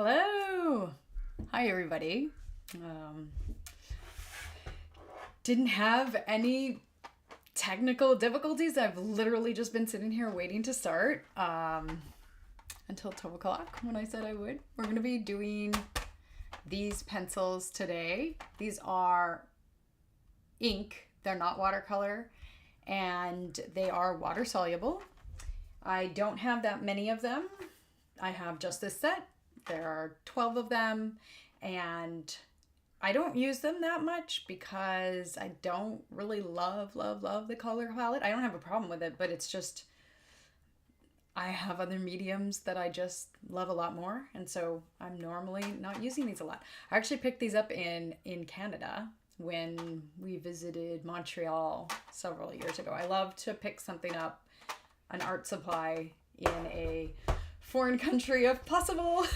Hello. Hi, everybody. Didn't have any technical difficulties. I've literally just been sitting here waiting to start until 12 o'clock when I said I would. We're going to be doing these pencils today. These are ink. They're not watercolor, and they are water soluble. I don't have that many of them. I have just this set. There are 12 of them, and I don't use them that much because I don't really love the color palette. I don't have a problem with it, but it's just I have other mediums that I just love a lot more, and so I'm normally not using these a lot. I actually picked these up in Canada when we visited Montreal several years ago. I love to pick something up, an art supply, in a foreign country if possible.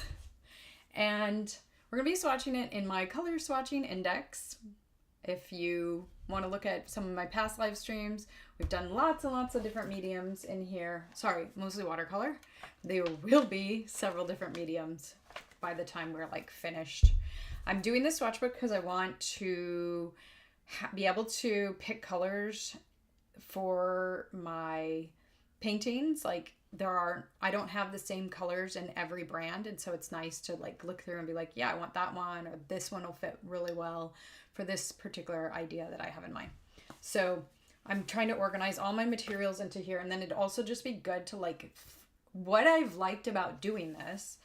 And we're going to be swatching it in my color swatching index. If you want to look at some of my past live streams, we've done lots and lots of different mediums in here. Sorry, mostly watercolor. There will be several different mediums by the time we're finished. I'm doing this swatch book because I want to be able to pick colors for my paintings. I don't have the same colors in every brand, and so it's nice to look through and be like, yeah, I want that one, or this one will fit really well for this particular idea that I have in mind. So I'm trying to organize all my materials into here, and then it'd also just be good to what I've liked about doing this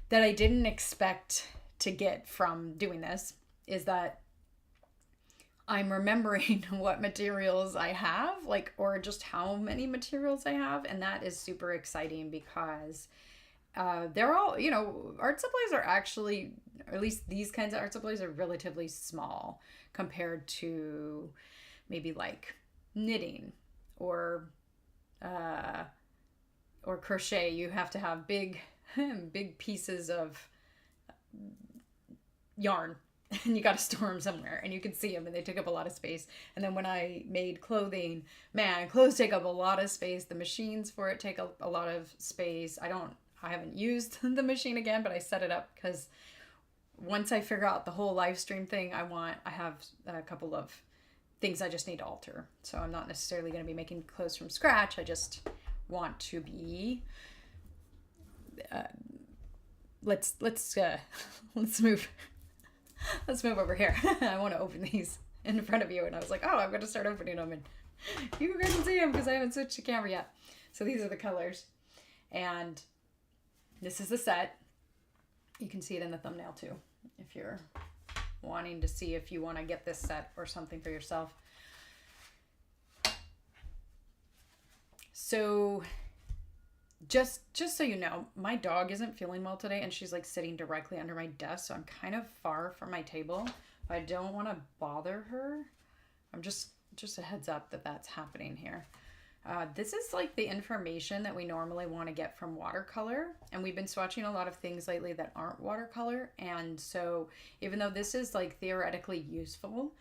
that I didn't expect to get from doing this is that I'm remembering what materials I have, or just how many materials I have. And that is super exciting because they're all, art supplies are actually, or at least these kinds of art supplies are relatively small compared to maybe knitting or crochet. You have to have big pieces of yarn. And you got to store them somewhere, and you can see them, and they take up a lot of space. And then when I made clothing, man, clothes take up a lot of space. The machines for it take a lot of space. I haven't used the machine again, but I set it up because once I figure out the whole live stream thing, I have a couple of things I just need to alter. So I'm not necessarily going to be making clothes from scratch. I just want to be, let's move. Let's move over here. I want to open these in front of you. And I was like, oh, I'm going to start opening them. And you guys can see them because I haven't switched the camera yet. So these are the colors. And this is the set. You can see it in the thumbnail too, if you're wanting to see if you want to get this set or something for yourself. So just so you know, my dog isn't feeling well today, and she's sitting directly under my desk, so I'm kind of far from my table. But I don't want to bother her. I'm just a heads up that that's happening here. This is the information that we normally want to get from watercolor, and we've been swatching a lot of things lately that aren't watercolor, and so even though this is theoretically useful,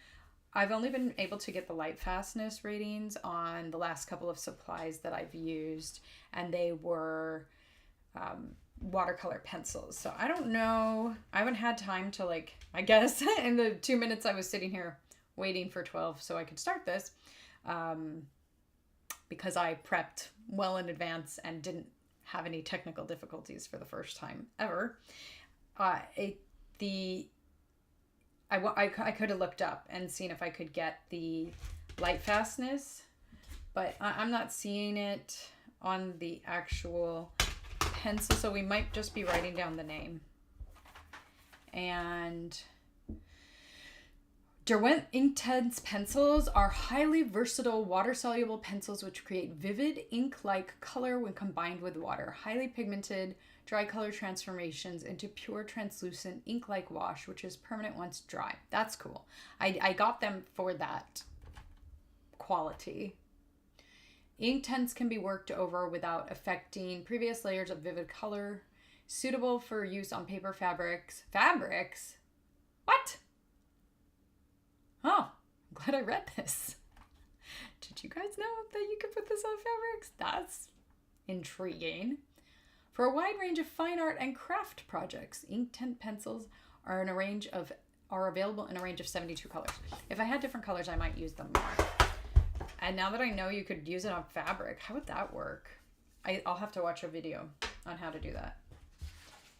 I've only been able to get the light fastness ratings on the last couple of supplies that I've used, and they were watercolor pencils. So I don't know. I haven't had time to I guess in the 2 minutes I was sitting here waiting for 12 so I could start this, because I prepped well in advance and didn't have any technical difficulties for the first time ever. I could have looked up and seen if I could get the light fastness, but I'm not seeing it on the actual pencil, so we might just be writing down the name. And Derwent Inktense pencils are highly versatile water-soluble pencils which create vivid ink-like color when combined with water. Highly pigmented dry color transformations into pure translucent ink-like wash, which is permanent once dry. That's cool. I got them for that quality. Inktense can be worked over without affecting previous layers of vivid color. Suitable for use on paper fabrics. Fabrics? What? Oh, I'm glad I read this. Did you guys know that you could put this on fabrics? That's intriguing. For a wide range of fine art and craft projects, Inktense pencils are available in a range of 72 colors. If I had different colors, I might use them more. And now that I know you could use it on fabric, how would that work? I'll have to watch a video on how to do that.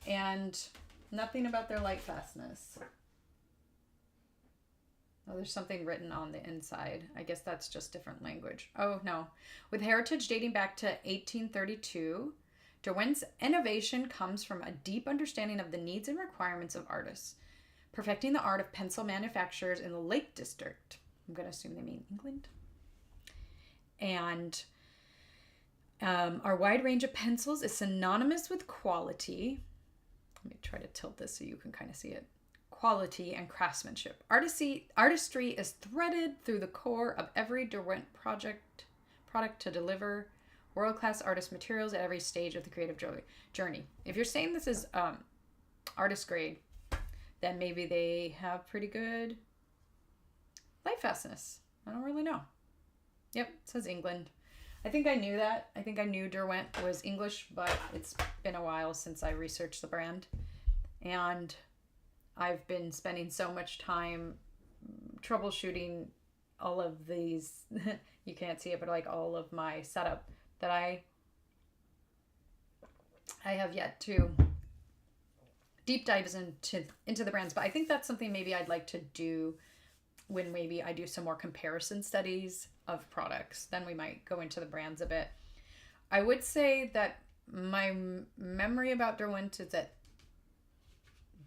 And nothing about their light fastness. Oh, there's something written on the inside. I guess that's just different language. Oh, no. With heritage dating back to 1832, Derwent's innovation comes from a deep understanding of the needs and requirements of artists, perfecting the art of pencil manufacturers in the Lake District. I'm going to assume they mean England. And our wide range of pencils is synonymous with quality. Let me try to tilt this so you can kind of see it. Quality and craftsmanship. Artistry is threaded through the core of every Derwent product to deliver world-class artist materials at every stage of the creative journey. If you're saying this is artist grade, then maybe they have pretty good light fastness. I don't really know. Yep, it says England. I think I knew that. I think I knew Derwent was English, but it's been a while since I researched the brand. And I've been spending so much time troubleshooting all of these, you can't see it, but like all of my setup that I have yet to deep dives into the brands. But I think that's something maybe I'd like to do when maybe I do some more comparison studies of products. Then we might go into the brands a bit. I would say that my memory about Derwent is that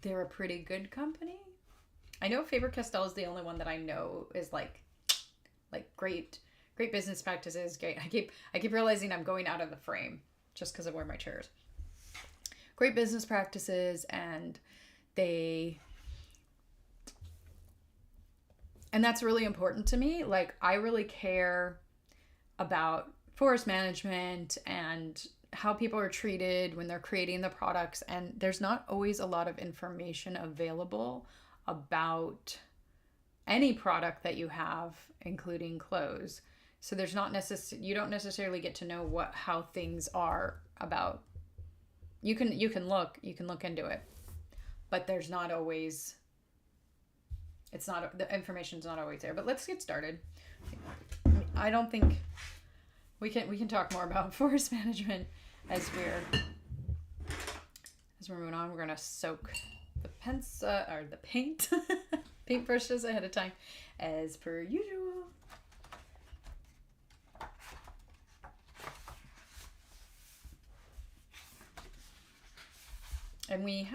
they're a pretty good company. I know Faber-Castell is the only one that I know is like great business practices. Great. I keep realizing I'm going out of the frame just because of where my chair is. Great business practices, and that's really important to me. Like, I really care about forest management and how people are treated when they're creating the products. And there's not always a lot of information available about any product that you have, including clothes. So there's not you don't necessarily get to know how things are about. You can look into it, but there's not always, the information's not always there. But let's get started. I don't think we can talk more about forest management as we're moving on. We're gonna soak the paint brushes ahead of time, as per usual. And we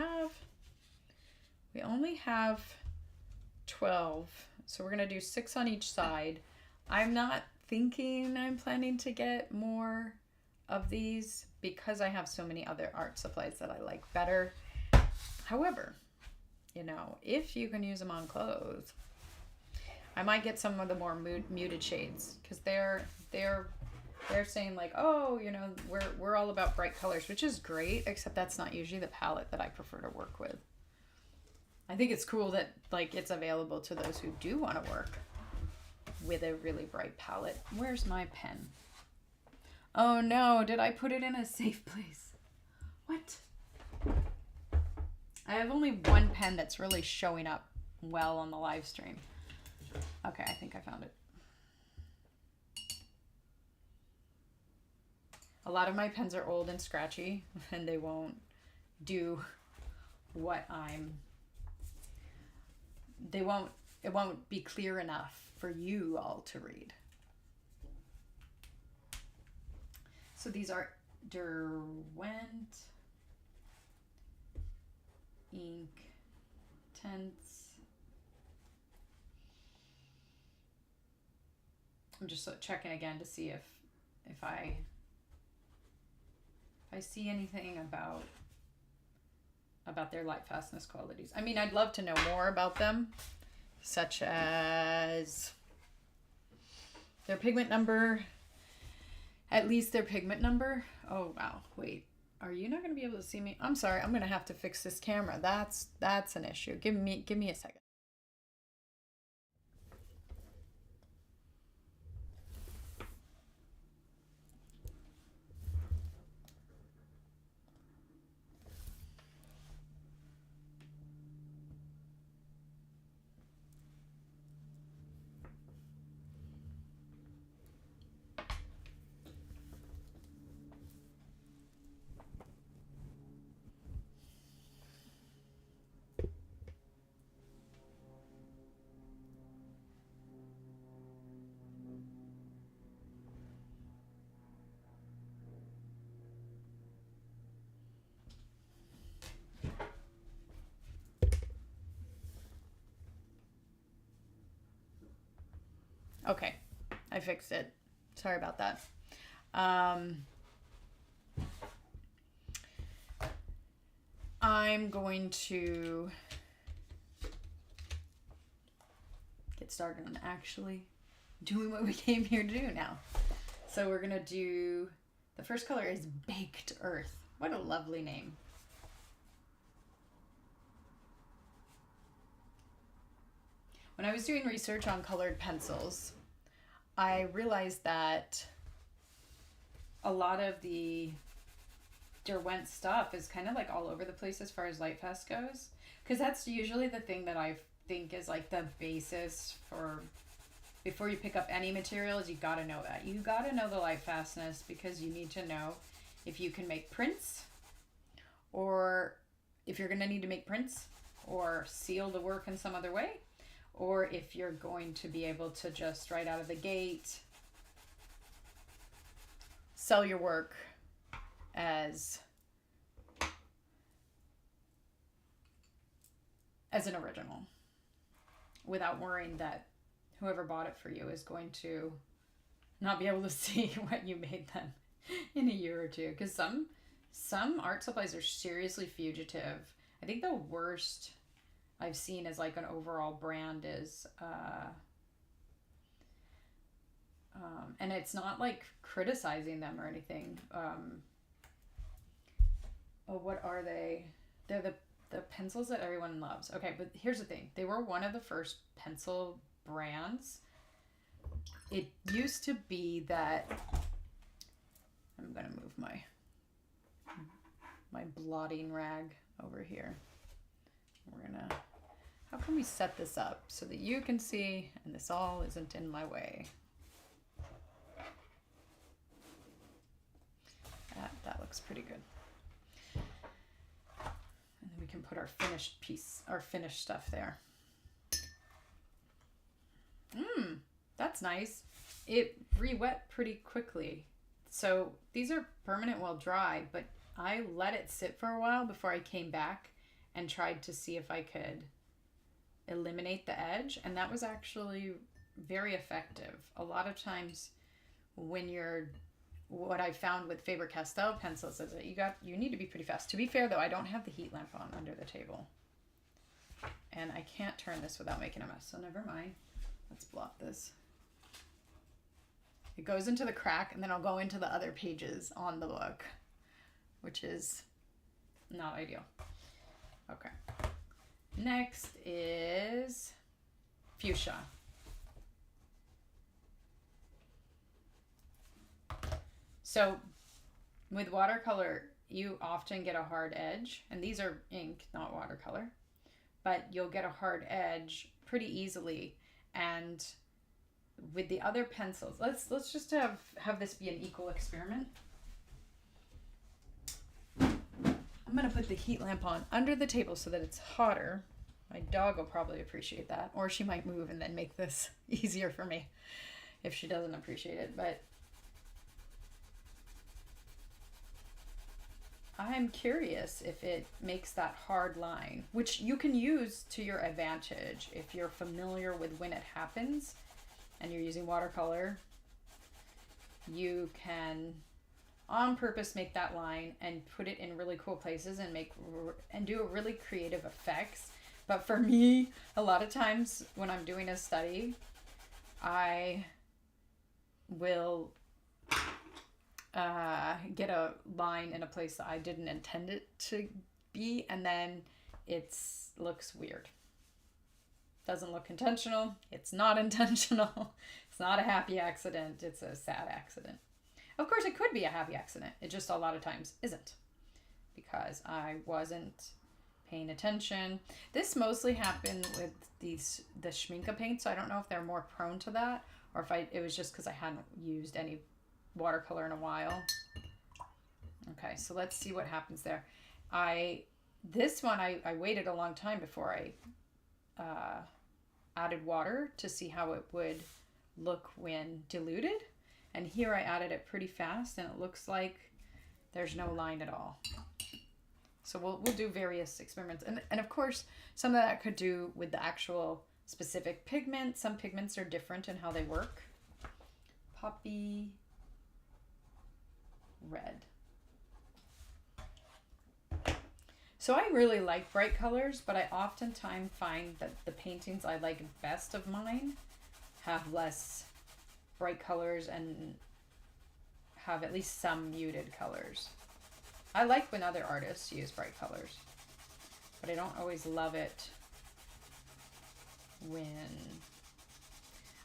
only have 12, so we're gonna do 6 on each side. I'm not thinking I'm planning to get more of these because I have so many other art supplies that I like better. However, if you can use them on clothes, I might get some of the more muted shades, because they're saying like, oh, we're all about bright colors, which is great, except that's not usually the palette that I prefer to work with. I think it's cool that like it's available to those who do want to work with a really bright palette. Where's my pen? Oh no, did I put it in a safe place? What? I have only one pen that's really showing up well on the live stream. Okay, I think I found it. A lot of my pens are old and scratchy, and they won't do what it won't be clear enough for you all to read. So these are Derwent Inktense. I'm just checking again to see if I see anything about their light fastness qualities. I mean, I'd love to know more about them, such as their pigment number, at least their pigment number. Oh, wow. Wait, are you not going to be able to see me? I'm sorry. I'm going to have to fix this camera. That's an issue. Give me a second. Okay, I fixed it. Sorry about that. I'm going to get started on actually doing what we came here to do now. So we're gonna do, the first color is Baked Earth. What a lovely name. When I was doing research on colored pencils, I realized that a lot of the Derwent stuff is kind of like all over the place as far as Lightfast goes, because that's usually the thing that I think is like the basis for, before you pick up any materials, you gotta know that. You gotta know the Lightfastness, because you need to know if you can make prints, or if you're gonna need to make prints or seal the work in some other way, or if you're going to be able to just right out of the gate sell your work as an original without worrying that whoever bought it for you is going to not be able to see what you made them in a year or two. Because some art supplies are seriously fugitive. I think the worst I've seen as like an overall brand is and it's not like criticizing them or anything. What are they? They're the pencils that everyone loves. Okay, but here's the thing. They were one of the first pencil brands. It used to be that, I'm gonna move my blotting rag over here. We're gonna, how can we set this up so that you can see and this all isn't in my way? That looks pretty good. And then we can put our finished piece, our finished stuff there. That's nice. It re-wet pretty quickly. So these are permanent while dry, but I let it sit for a while before I came back and tried to see if I could eliminate the edge, and that was actually very effective. A lot of times when you're, what I found with Faber-Castell pencils is that you need to be pretty fast. To be fair though, I don't have the heat lamp on under the table, and I can't turn this without making a mess, so never mind. Let's blot this. It goes into the crack, and then I'll go into the other pages on the book, which is not ideal. Okay. Next is Fuchsia. So with watercolor, you often get a hard edge, and these are ink, not watercolor, but you'll get a hard edge pretty easily. And with the other pencils, let's just have this be an equal experiment. I'm gonna put the heat lamp on under the table so that it's hotter. My dog will probably appreciate that, or she might move and then make this easier for me if she doesn't appreciate it. But I'm curious if it makes that hard line, which you can use to your advantage if you're familiar with when it happens and you're using watercolor. You can on purpose make that line and put it in really cool places and do a really creative effects. But for me, a lot of times when I'm doing a study, I will get a line in a place that I didn't intend it to be, and then it looks weird. Doesn't look intentional. It's not intentional. It's not a happy accident. It's a sad accident. Of course, it could be a happy accident. It just a lot of times isn't, because I wasn't paying attention. This mostly happened with the Schmincke paint, so I don't know if they're more prone to that, or if it was just because I hadn't used any watercolor in a while. Okay, so let's see what happens there. This one I waited a long time before I added water to see how it would look when diluted. And here I added it pretty fast, and it looks like there's no line at all. So we'll do various experiments. And of course, some of that could do with the actual specific pigment. Some pigments are different in how they work. Poppy red. So I really like bright colors, but I oftentimes find that the paintings I like best of mine have less bright colors and have at least some muted colors. I like when other artists use bright colors, but I don't always love it when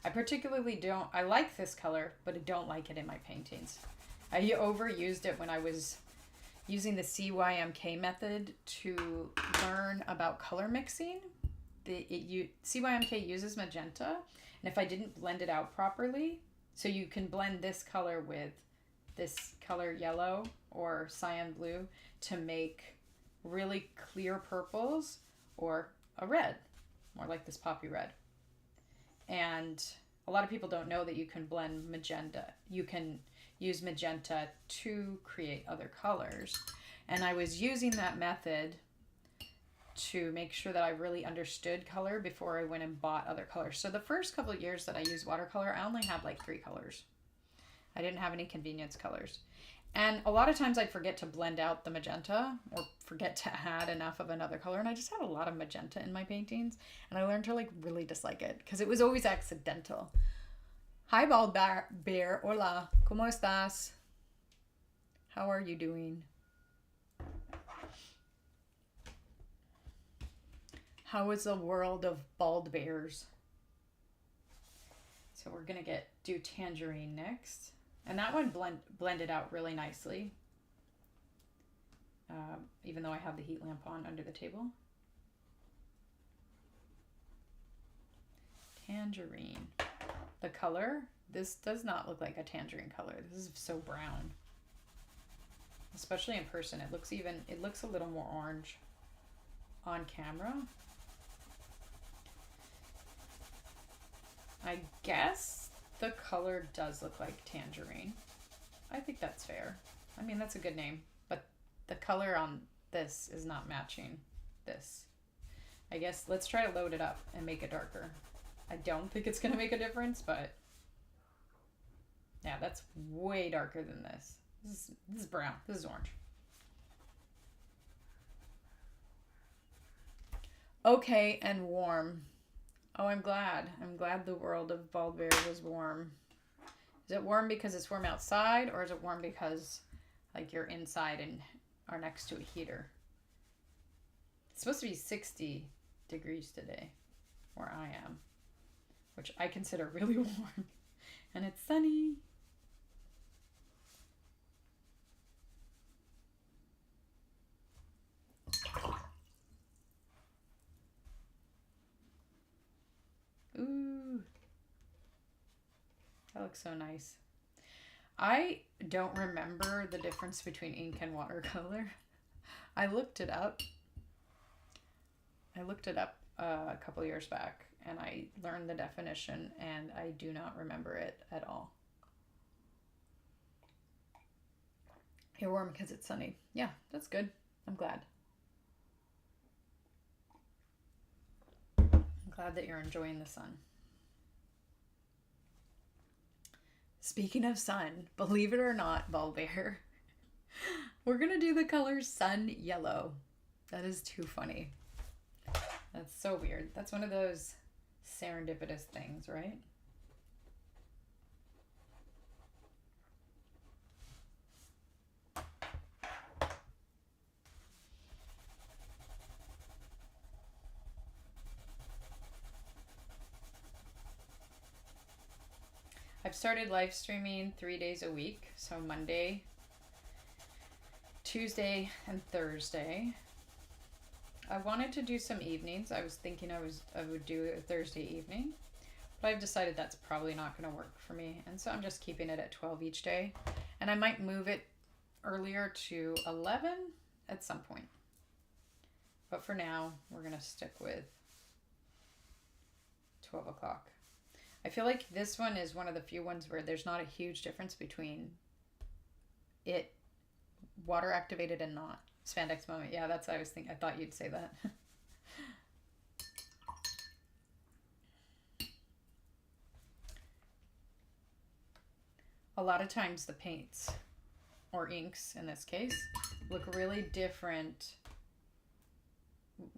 I particularly don't. I like this color, but I don't like it in my paintings. I overused it when I was using the CYMK method to learn about color mixing. CYMK uses magenta, and if I didn't blend it out properly, so you can blend this color with this color yellow or cyan blue to make really clear purples or a red, more like this poppy red. And a lot of people don't know that you can blend magenta. You can use magenta to create other colors. And I was using that method to make sure that I really understood color before I went and bought other colors. So the first couple of years that I used watercolor, I only had like 3 colors. I didn't have any convenience colors. And a lot of times I'd forget to blend out the magenta or forget to add enough of another color. And I just had a lot of magenta in my paintings. And I learned to like really dislike it because it was always accidental. Hi, Bald Bear. Hola. ¿Cómo estás? How are you doing? How is the world of bald bears? So we're going to do tangerine next. And that one blended out really nicely. Even though I have the heat lamp on under the table. Tangerine. The color, this does not look like a tangerine color. This is so brown. Especially in person. It looks a little more orange on camera. I guess the color does look like tangerine. I think that's fair. I mean, that's a good name, but the color on this is not matching this. I guess let's try to load it up and make it darker. I don't think it's going to make a difference, but yeah, that's way darker than this. This is brown. This is orange. Okay, and warm. Oh, I'm glad. I'm glad the world of Bald Bear was warm. Is it warm because it's warm outside, or is it warm because like you're inside and are next to a heater? It's supposed to be 60 degrees today where I am, which I consider really warm. And it's sunny. Ooh. That looks so nice. I don't remember the difference between ink and watercolor. I looked it up. A couple years back, and I learned the definition, and I do not remember it at all. You're warm because it's sunny. Yeah, that's good. I'm glad. I'm glad that you're enjoying the sun. Speaking of sun, believe it or not, Bald Bear, we're going to do the color Sun Yellow. That is too funny. That's so weird. That's one of those serendipitous things, right? I've started live streaming 3 days a week. So Monday, Tuesday, and Thursday. I wanted to do some evenings. I was thinking I would do a Thursday evening, but I've decided that's probably not going to work for me. And so I'm just keeping it at 12 each day. And I might move it earlier to 11 at some point. But for now, we're going to stick with 12 o'clock. I feel like this one is one of the few ones where there's not a huge difference between it water activated and not. Spandex moment. Yeah, that's what I was thinking. I thought you'd say that. a lot of times the paints, or inks in this case, look really different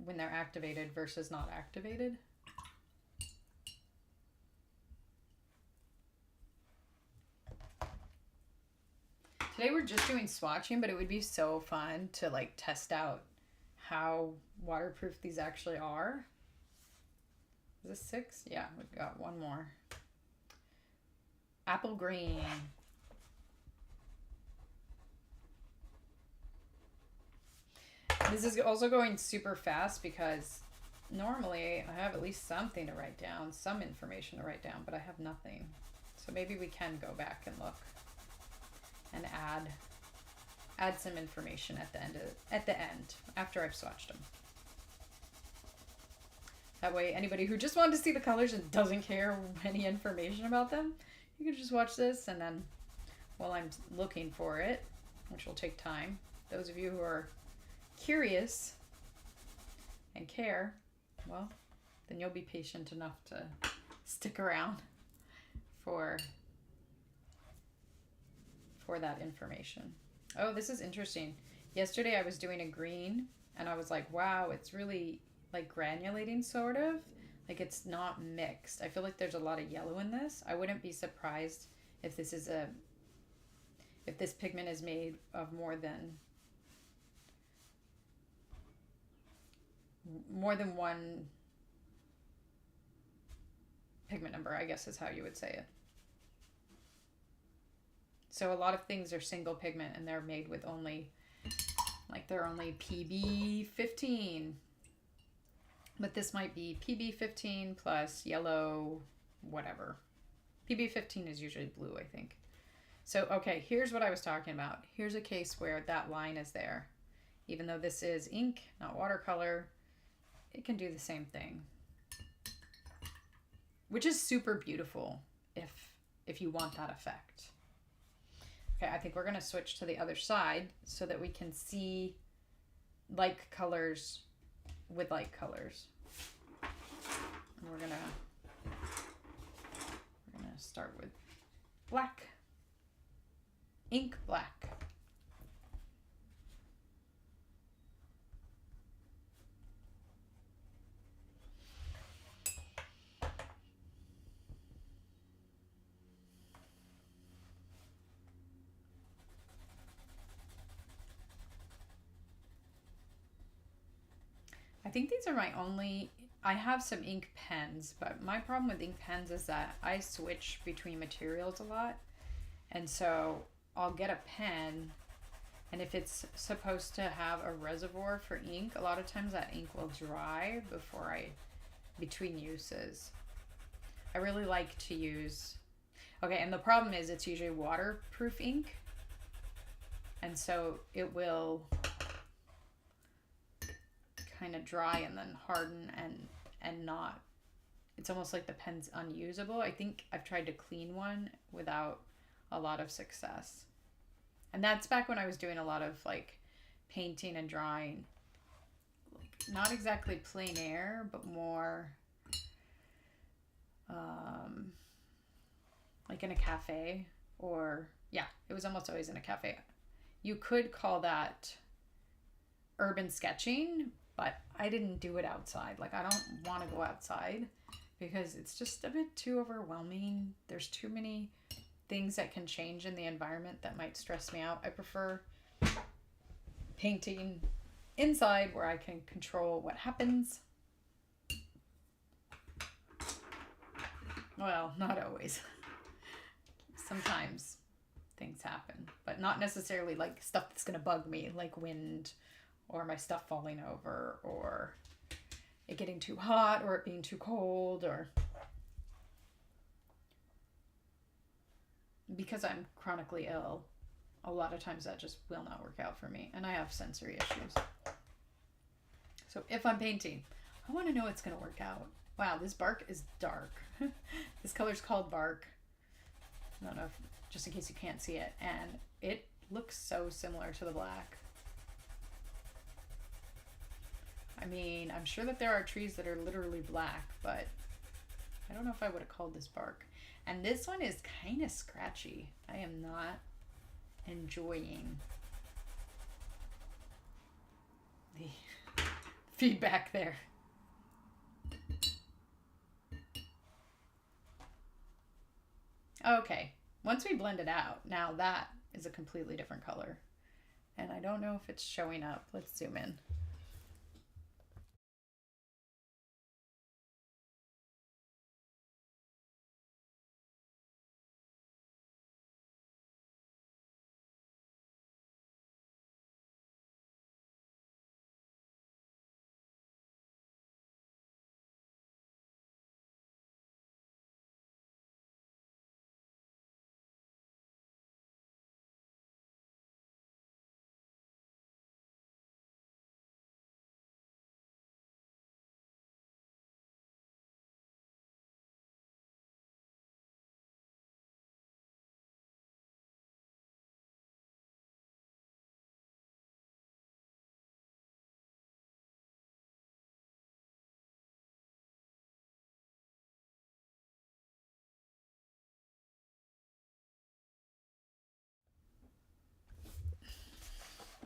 when they're activated versus not activated. Today we're just doing swatching, but it would be so fun to like test out how waterproof these actually are. Is this 6? Yeah, we've got one more. Apple green. This is also going super fast because normally I have at least something to write down, some information to write down, but I have nothing. So maybe we can go back and look and add some information at the end after I've swatched them. That way anybody who just wanted to see the colors and doesn't care any information about them, you can just watch this, and then while I'm looking for it, which will take time, those of you who are curious and care, well, then you'll be patient enough to stick around for that information. Oh, this is interesting. Yesterday I was doing a green and I was like, wow, it's really like granulating, sort of. Like it's not mixed. I feel like there's a lot of yellow in this. I wouldn't be surprised if this pigment is made of more than one pigment number, I guess is how you would say it. So a lot of things are single pigment and they're made with only, like they're only PB15. But this might be PB15 plus yellow, whatever. PB15 is usually blue, I think. So, okay, here's what I was talking about. Here's a case where that line is there. Even though this is ink, not watercolor, it can do the same thing. Which is super beautiful if you want that effect. Okay, I think we're going to switch to the other side so that we can see like colors with like colors. And we're gonna start with black, ink black. I think these are my only, I have some ink pens, but my problem with ink pens is that I switch between materials a lot. And so I'll get a pen, and if it's supposed to have a reservoir for ink, a lot of times that ink will dry between uses. I really like to use, okay, and the problem is it's usually waterproof ink. And so it will kind of dry and then harden and not, it's almost like the pen's unusable. I think I've tried to clean one without a lot of success. And that's back when I was doing a lot of like painting and drawing, like not exactly plein air, but more like in a cafe, or yeah, it was almost always in a cafe. You could call that urban sketching, but I didn't do it outside. Like I don't want to go outside because it's just a bit too overwhelming. There's too many things that can change in the environment that might stress me out. I prefer painting inside where I can control what happens. Well, not always. Sometimes things happen, but not necessarily like stuff that's going to bug me, like wind or my stuff falling over or it getting too hot or it being too cold, or because I'm chronically ill, a lot of times that just will not work out for me, and I have sensory issues. So if I'm painting, I want to know it's going to work out. Wow, this bark is dark. This color's called bark. I don't know, just in case you can't see it, and it looks so similar to the black. I mean, I'm sure that there are trees that are literally black, but I don't know if I would have called this bark. And this one is kind of scratchy. I am not enjoying the feedback there. Okay, once we blend it out, now that is a completely different color. And I don't know if it's showing up. Let's zoom in.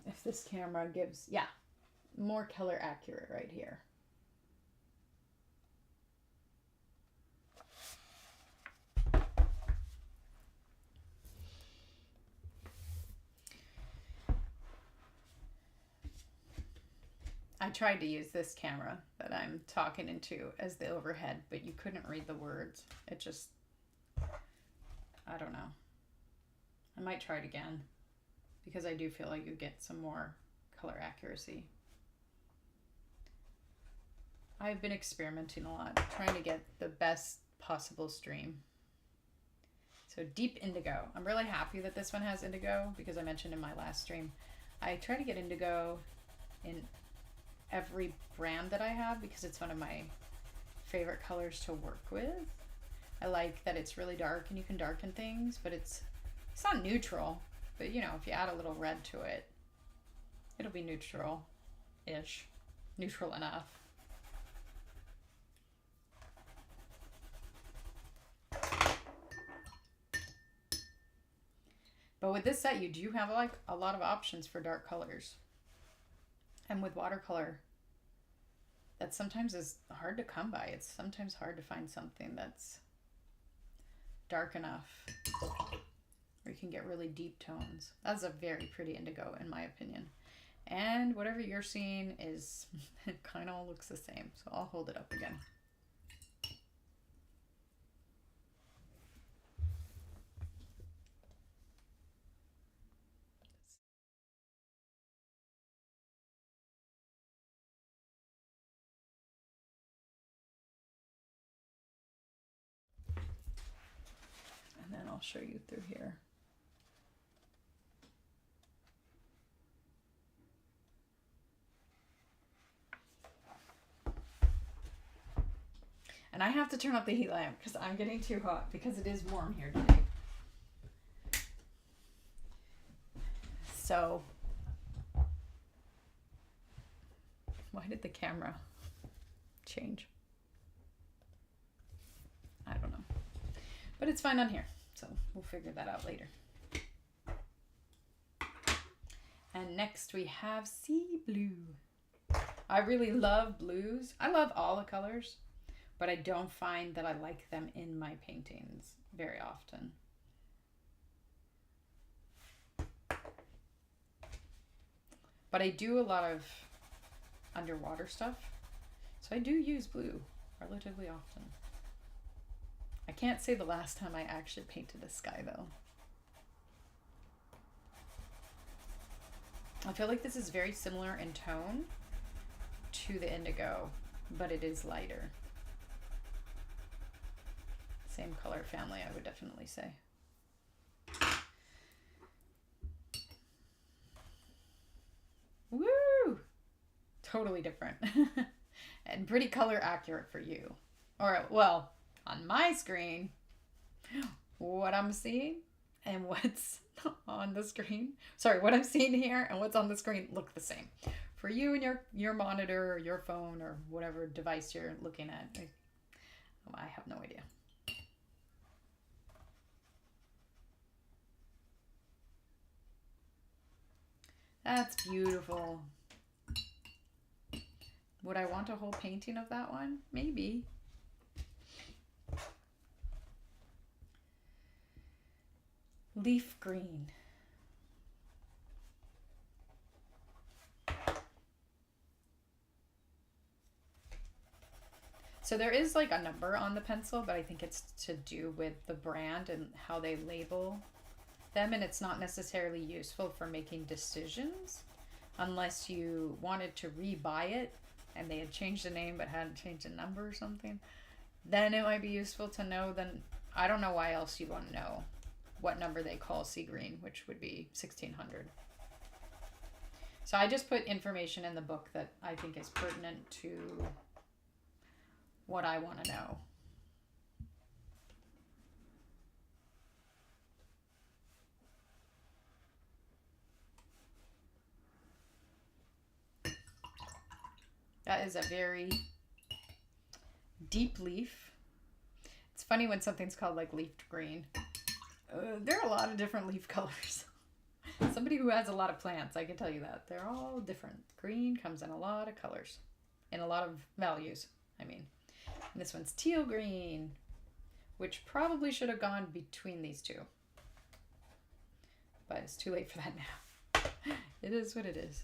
If this camera gives, yeah, more color accurate right here. I tried to use this camera that I'm talking into as the overhead, but you couldn't read the words. It just, I don't know. I might try it again because I do feel like you get some more color accuracy. I've been experimenting a lot, trying to get the best possible stream. So deep indigo. I'm really happy that this one has indigo because I mentioned in my last stream, I try to get indigo in every brand that I have because it's one of my favorite colors to work with. I like that it's really dark and you can darken things, but it's not neutral, but you know, if you add a little red to it, it'll be neutral-ish, neutral enough. But with this set, you do have like a lot of options for dark colors. And with watercolor, that sometimes is hard to come by. It's sometimes hard to find something that's dark enough where you can get really deep tones. That's a very pretty indigo in my opinion. And whatever you're seeing is, it kind of all looks the same. So I'll hold it up again. And then I'll show you through here. And I have to turn up the heat lamp because I'm getting too hot because it is warm here today. So, why did the camera change? I don't know. But it's fine on here, so we'll figure that out later. And next we have sea blue. I really love blues. I love all the colors, but I don't find that I like them in my paintings very often. But I do a lot of underwater stuff, so I do use blue relatively often. I can't say the last time I actually painted a sky though. I feel like this is very similar in tone to the indigo, but it is lighter. Same color family, I would definitely say. Woo! Totally different. And pretty color accurate for you. Or, well, on my screen, what I'm seeing and what's on the screen, sorry, what I'm seeing here and what's on the screen look the same. For you and your monitor or your phone or whatever device you're looking at, I have no idea. That's beautiful. Would I want a whole painting of that one? Maybe. Leaf green. So there is like a number on the pencil, but I think it's to do with the brand and how they label them, and it's not necessarily useful for making decisions unless you wanted to rebuy it and they had changed the name but hadn't changed the number or something. Then it might be useful to know. Then I don't know why else you want to know what number they call sea green, which would be 1600. So I just put information in the book that I think is pertinent to what I want to know. That is a very deep leaf. It's funny when something's called like leafed green. There are a lot of different leaf colors. Somebody who has a lot of plants, I can tell you that. They're all different. Green comes in a lot of colors. In a lot of values, I mean. And this one's teal green, which probably should have gone between these two. But it's too late for that now. It is what it is.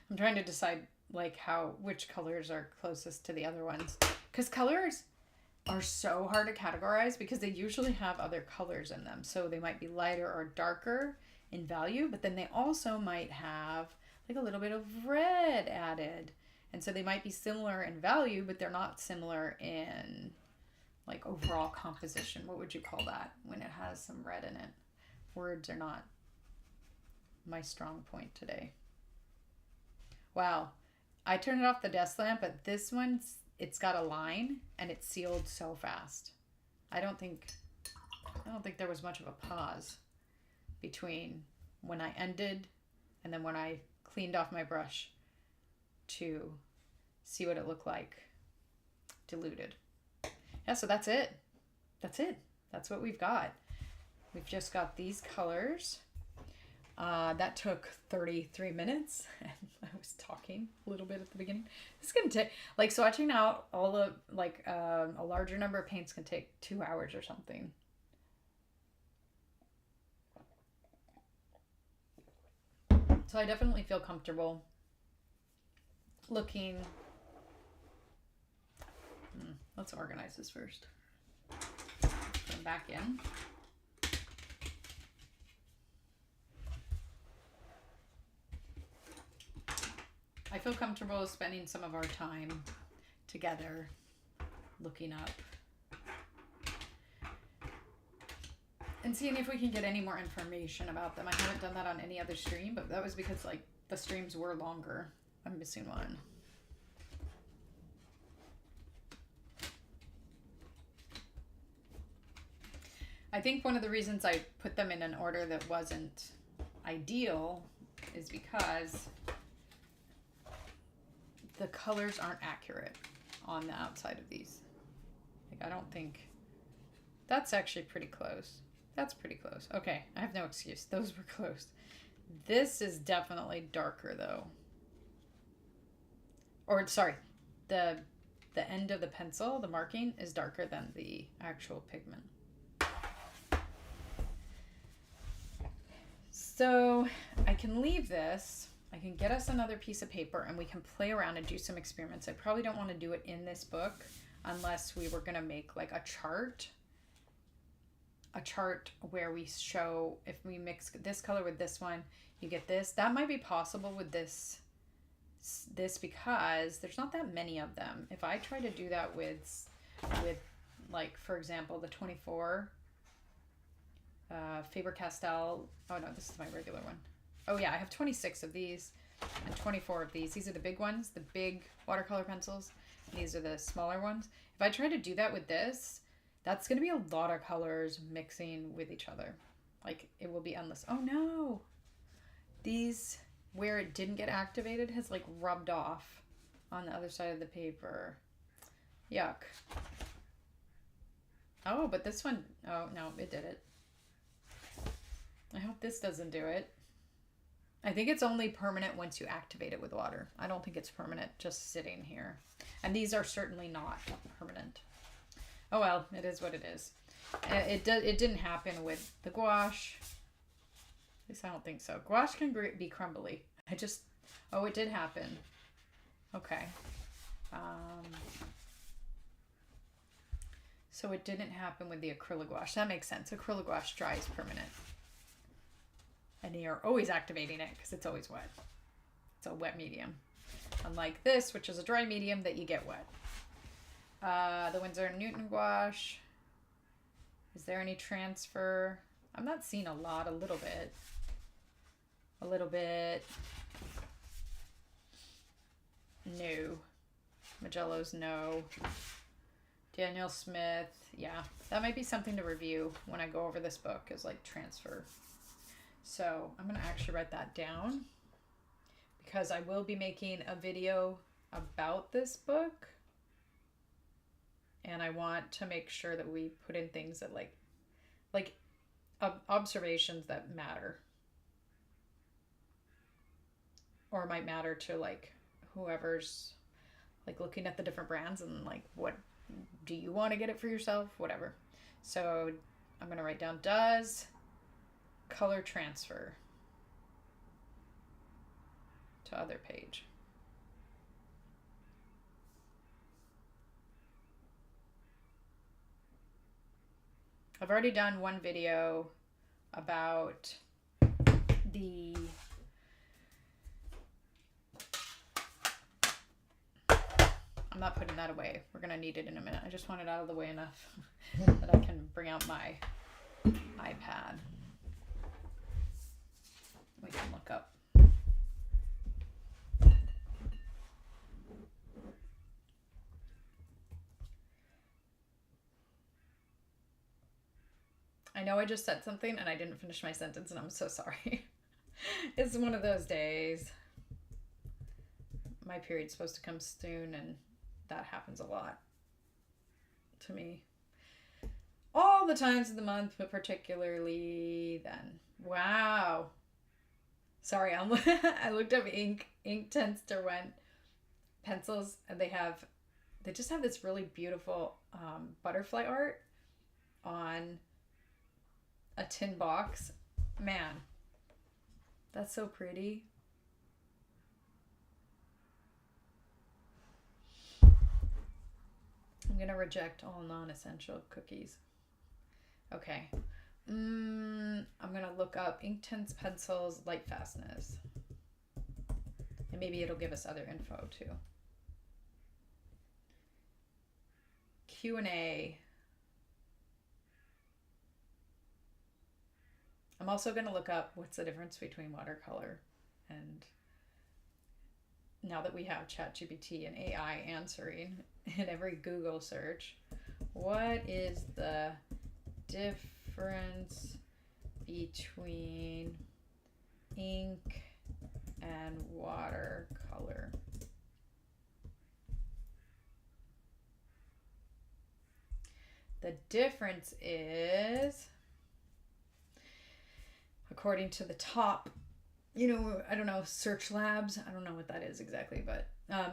I'm trying to decide like which colors are closest to the other ones, because colors are so hard to categorize because they usually have other colors in them. So they might be lighter or darker in value, but then they also might have like a little bit of red added. And so they might be similar in value, but they're not similar in like overall composition. What would you call that when it has some red in it? Words are not my strong point today. Wow, I turned it off the desk lamp, but this one's, it's got a line and it's sealed so fast. I don't think there was much of a pause between when I ended and then when I cleaned off my brush to see what it looked like diluted. Yeah, so that's it. That's it. That's what we've got. We've just got these colors. That took 33 minutes, and I was talking a little bit at the beginning. It's gonna take, like, swatching out all of, like, a larger number of paints can take 2 hours or something. So I definitely feel comfortable looking. Let's organize this first. Come back in. I feel comfortable spending some of our time together looking up and seeing if we can get any more information about them. I haven't done that on any other stream, but that was because like the streams were longer. I'm missing one. I think one of the reasons I put them in an order that wasn't ideal is because the colors aren't accurate on the outside of these. Like, I don't think that's actually pretty close. That's pretty close. Okay, I have no excuse. Those were close. This is definitely darker though. Or sorry, the end of the pencil, the marking is darker than the actual pigment. So I can leave this. I can get us another piece of paper and we can play around and do some experiments. I probably don't want to do it in this book unless we were going to make like a chart where we show if we mix this color with this one, you get this. That might be possible with this because there's not that many of them. If I try to do that with like, for example, the 24 Faber-Castell. Oh no, this is my regular one. Oh yeah, I have 26 of these and 24 of these. These are the big ones, the big watercolor pencils. And these are the smaller ones. If I try to do that with this, That's going to be a lot of colors mixing with each other. Like, it will be endless. Oh no! These, where it didn't get activated, has like rubbed off on the other side of the paper. Yuck. Oh, but this one, oh no, it did it. I hope this doesn't do it. I think it's only permanent once you activate it with water. I don't think it's permanent just sitting here. And these are certainly not permanent. Oh well, it is what it is. It didn't happen with the gouache. At least I don't think so. Gouache can be crumbly. Oh, it did happen. Okay. So it didn't happen with the acrylic gouache. That makes sense. Acrylic gouache dries permanent. And you're always activating it because it's always wet. It's a wet medium. Unlike this, which is a dry medium that you get wet. The Winsor & Newton gouache. Is there any transfer? I'm not seeing a lot, a little bit. A little bit. No. Magello's no. Daniel Smith. Yeah, that might be something to review when I go over this book, is like transfer. So I'm going to actually write that down because I will be making a video about this book. And I want to make sure that we put in things that like observations that matter. Or might matter to like whoever's like looking at the different brands and like, what do you want to get it for yourself? Whatever. So I'm going to write down, does color transfer to other page. I've already done one video about the I'm not putting that away. We're going to need it in a minute. I just want it out of the way enough that I can bring out my iPad. We can look up. I know I just said something and I didn't finish my sentence and I'm so sorry. It's one of those days. My period's supposed to come soon and that happens a lot to me. All the times of the month, but particularly then. Wow. Sorry, I looked up Inktense Derwent pencils and they just have this really beautiful butterfly art on a tin box. Man, that's so pretty. I'm gonna reject all non-essential cookies. Okay. I'm gonna look up Inktense pencils light fastness. And maybe it'll give us other info too. Q&A. I'm also going to look up what's the difference between watercolor and now that we have ChatGPT and AI answering in every Google search, what is the difference between ink and watercolor? The difference is, according to the top, I don't know, Search Labs, I don't know what that is exactly, but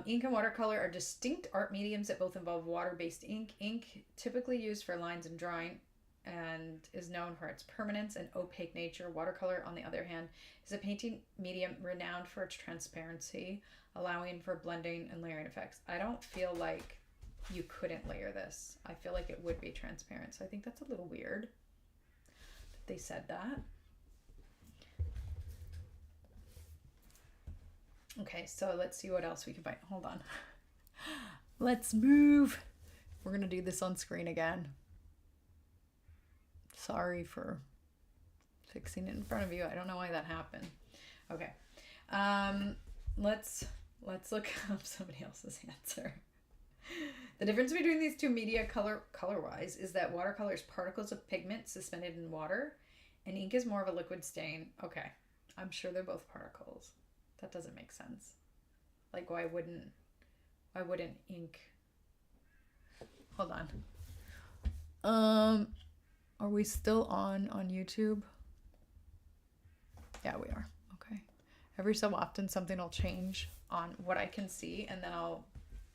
ink and watercolor are distinct art mediums that both involve water-based ink. Ink, typically used for lines and drawing, and is known for its permanence and opaque nature. Watercolor, on the other hand, is a painting medium renowned for its transparency, allowing for blending and layering effects. I don't feel like you couldn't layer this. I feel like it would be transparent, so I think that's a little weird that they said that. Okay, so let's see what else we can find. Hold on. Let's move. We're going to do this on screen again. Sorry for fixing it in front of you. I don't know why that happened. Okay. Let's look up somebody else's answer. The difference between these two media color-wise is that watercolor is particles of pigment suspended in water, and ink is more of a liquid stain. Okay, I'm sure they're both particles. That doesn't make sense. Like, why wouldn't ink? Hold on. Are we still on YouTube? Yeah, we are. Okay. Every so often something will change on what I can see, and then I'll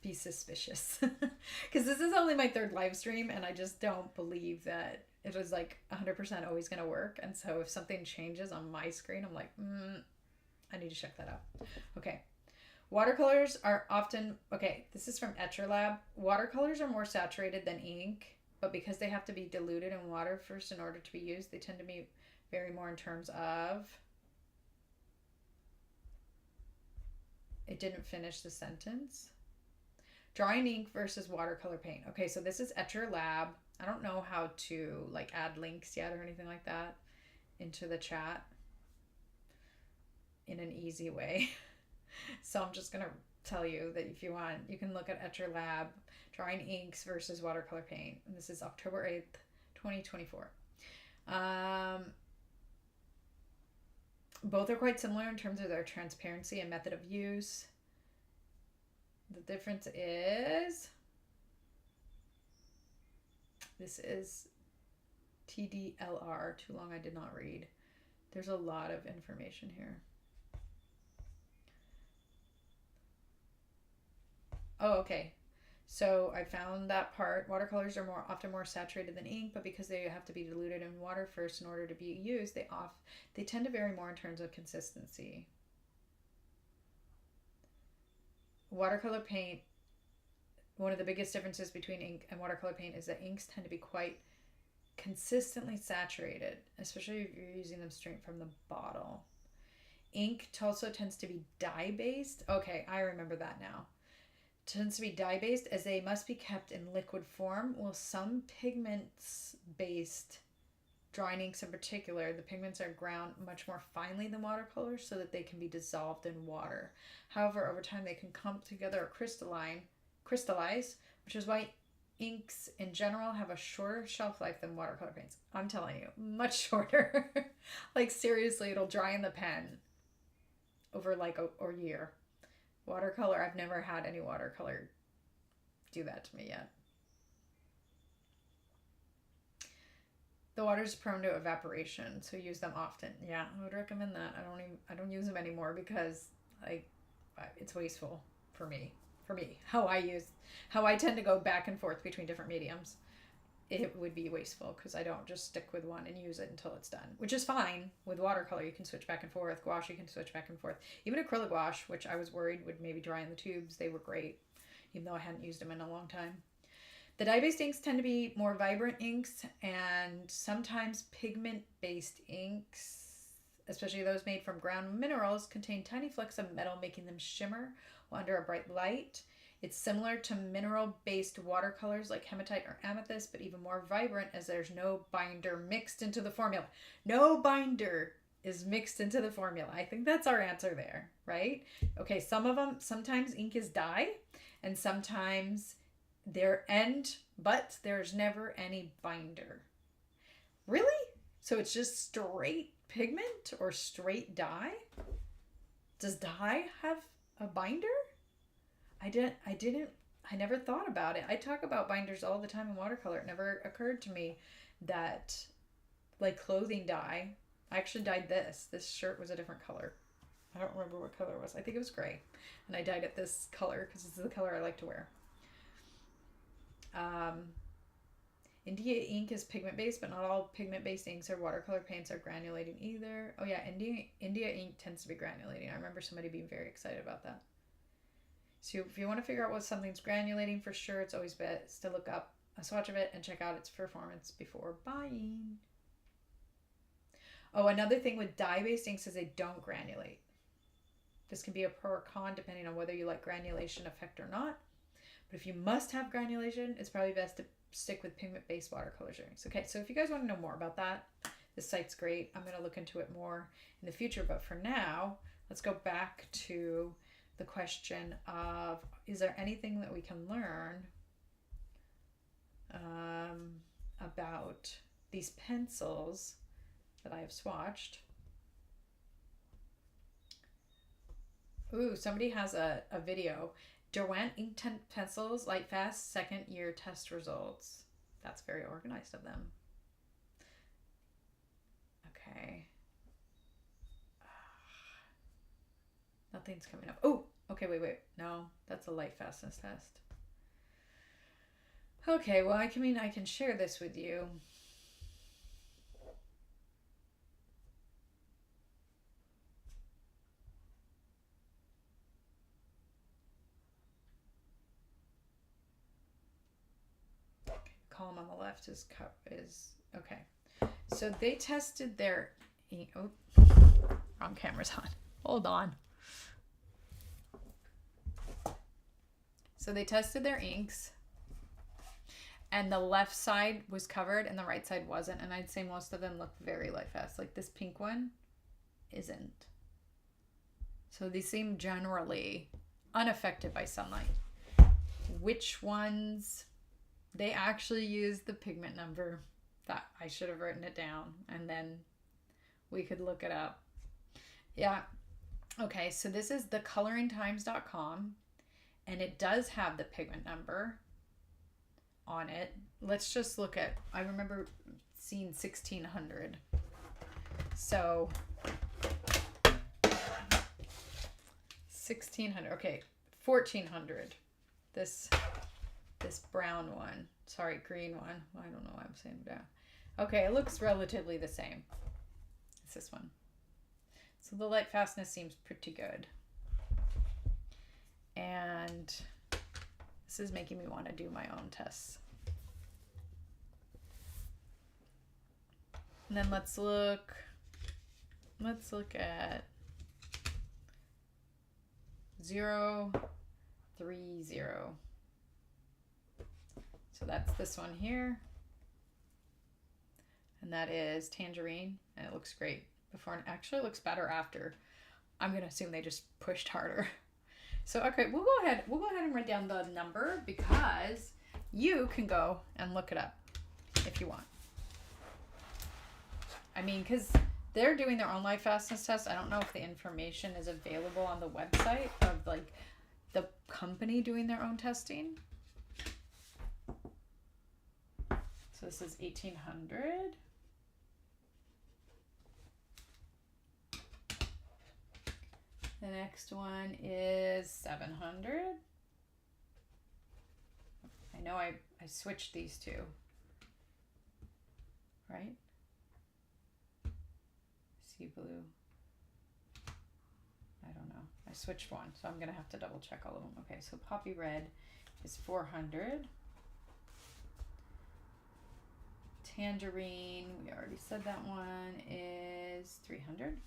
be suspicious. Because this is only my third live stream, and I just don't believe that it was like 100% always going to work. And so if something changes on my screen, I'm like, I need to check that out. Okay. Watercolors are often, okay, this is from Etcher Lab. Watercolors are more saturated than ink, but because they have to be diluted in water first in order to be used, they tend to be vary more in terms of, it didn't finish the sentence. Drawing ink versus watercolor paint. Okay, so this is Etcher Lab. I don't know how to like add links yet or anything like that into the chat in an easy way. So I'm just going to tell you that if you want, you can look at Etcher Lab, drawing inks versus watercolor paint. And this is October 8th, 2024. Both are quite similar in terms of their transparency and method of use. The difference is, this is TDLR, too long I did not read. There's a lot of information here. Oh, okay. So I found that part. Watercolors are often more saturated than ink, but because they have to be diluted in water first in order to be used, they tend to vary more in terms of consistency. Watercolor paint, one of the biggest differences between ink and watercolor paint is that inks tend to be quite consistently saturated, especially if you're using them straight from the bottle. Ink also tends to be dye-based. Okay, I remember that now. Tends to be dye-based as they must be kept in liquid form, while some pigments-based drawing inks in particular, the pigments are ground much more finely than watercolors so that they can be dissolved in water. However, over time they can come together or crystallize, which is why inks in general have a shorter shelf life than watercolor paints. I'm telling you, much shorter. Like seriously, it'll dry in the pen over like a year. Watercolor, I've never had any watercolor do that to me yet. The water is prone to evaporation, so use them often. Yeah, I would recommend that. I don't use them anymore because it's wasteful for me. How I tend to go back and forth between different mediums. It would be wasteful because I don't just stick with one and use it until it's done, which is fine. With watercolor, you can switch back and forth. Gouache, you can switch back and forth. Even acrylic gouache, which I was worried would maybe dry in the tubes, they were great, even though I hadn't used them in a long time. The dye-based inks tend to be more vibrant inks, and sometimes pigment-based inks, especially those made from ground minerals, contain tiny flecks of metal, making them shimmer under a bright light. It's similar to mineral-based watercolors like hematite or amethyst, but even more vibrant as there's no binder mixed into the formula. No binder is mixed into the formula. I think that's our answer there, right? Okay, sometimes ink is dye, and sometimes but there's never any binder. Really? So it's just straight pigment or straight dye? Does dye have a binder? I never thought about it. I talk about binders all the time in watercolor. It never occurred to me that, like clothing dye, I actually dyed this. This shirt was a different color. I don't remember what color it was. I think it was gray. And I dyed it this color because this is the color I like to wear. India ink is pigment-based, but not all pigment-based inks or watercolor paints are granulating either. Oh yeah, India ink tends to be granulating. I remember somebody being very excited about that. So if you want to figure out what something's granulating for sure, it's always best to look up a swatch of it and check out its performance before buying. Oh, another thing with dye-based inks is they don't granulate. This can be a pro or con depending on whether you like granulation effect or not. But if you must have granulation, it's probably best to stick with pigment-based watercolor inks. Okay, so if you guys want to know more about that, this site's great. I'm going to look into it more in the future. But for now, let's go back to the question of, is there anything that we can learn about these pencils that I have swatched. Ooh, somebody has a video. Derwent Inktense pencils, light fast, second year test results. That's very organized of them. Okay. Nothing's coming up. Oh, okay, wait. No, that's a light fastness test. Okay, well, I can share this with you. Column on the left is okay. So they tested their oh, wrong camera's on. Hold on. So they tested their inks, and the left side was covered and the right side wasn't, and I'd say most of them look very light fast. Like this pink one isn't. So these seem generally unaffected by sunlight. Which ones? They actually used the pigment number. That I should have written it down and then we could look it up. Yeah. Okay, so this is thecoloringtimes.com and it does have the pigment number on it. Let's just look at, I remember seeing 1600. So 1600. Okay, 1400. This brown one. Sorry, green one. I don't know why I'm saying that. Okay, it looks relatively the same. It's this one. So the light fastness seems pretty good. And this is making me want to do my own tests. And then let's look at 030. So that's this one here. And that is tangerine, and it looks great before, and actually looks better after. I'm gonna assume they just pushed harder. So okay, we'll go ahead and write down the number because you can go and look it up if you want. I mean, because they're doing their own light fastness test. I don't know if the information is available on the website of like the company doing their own testing. So this is 1800. The next one is 700. I know I switched these two, right? Sea blue. I don't know. I switched one, so I'm gonna have to double check all of them. Okay, so poppy red is 400. Tangerine, we already said that one, is 300.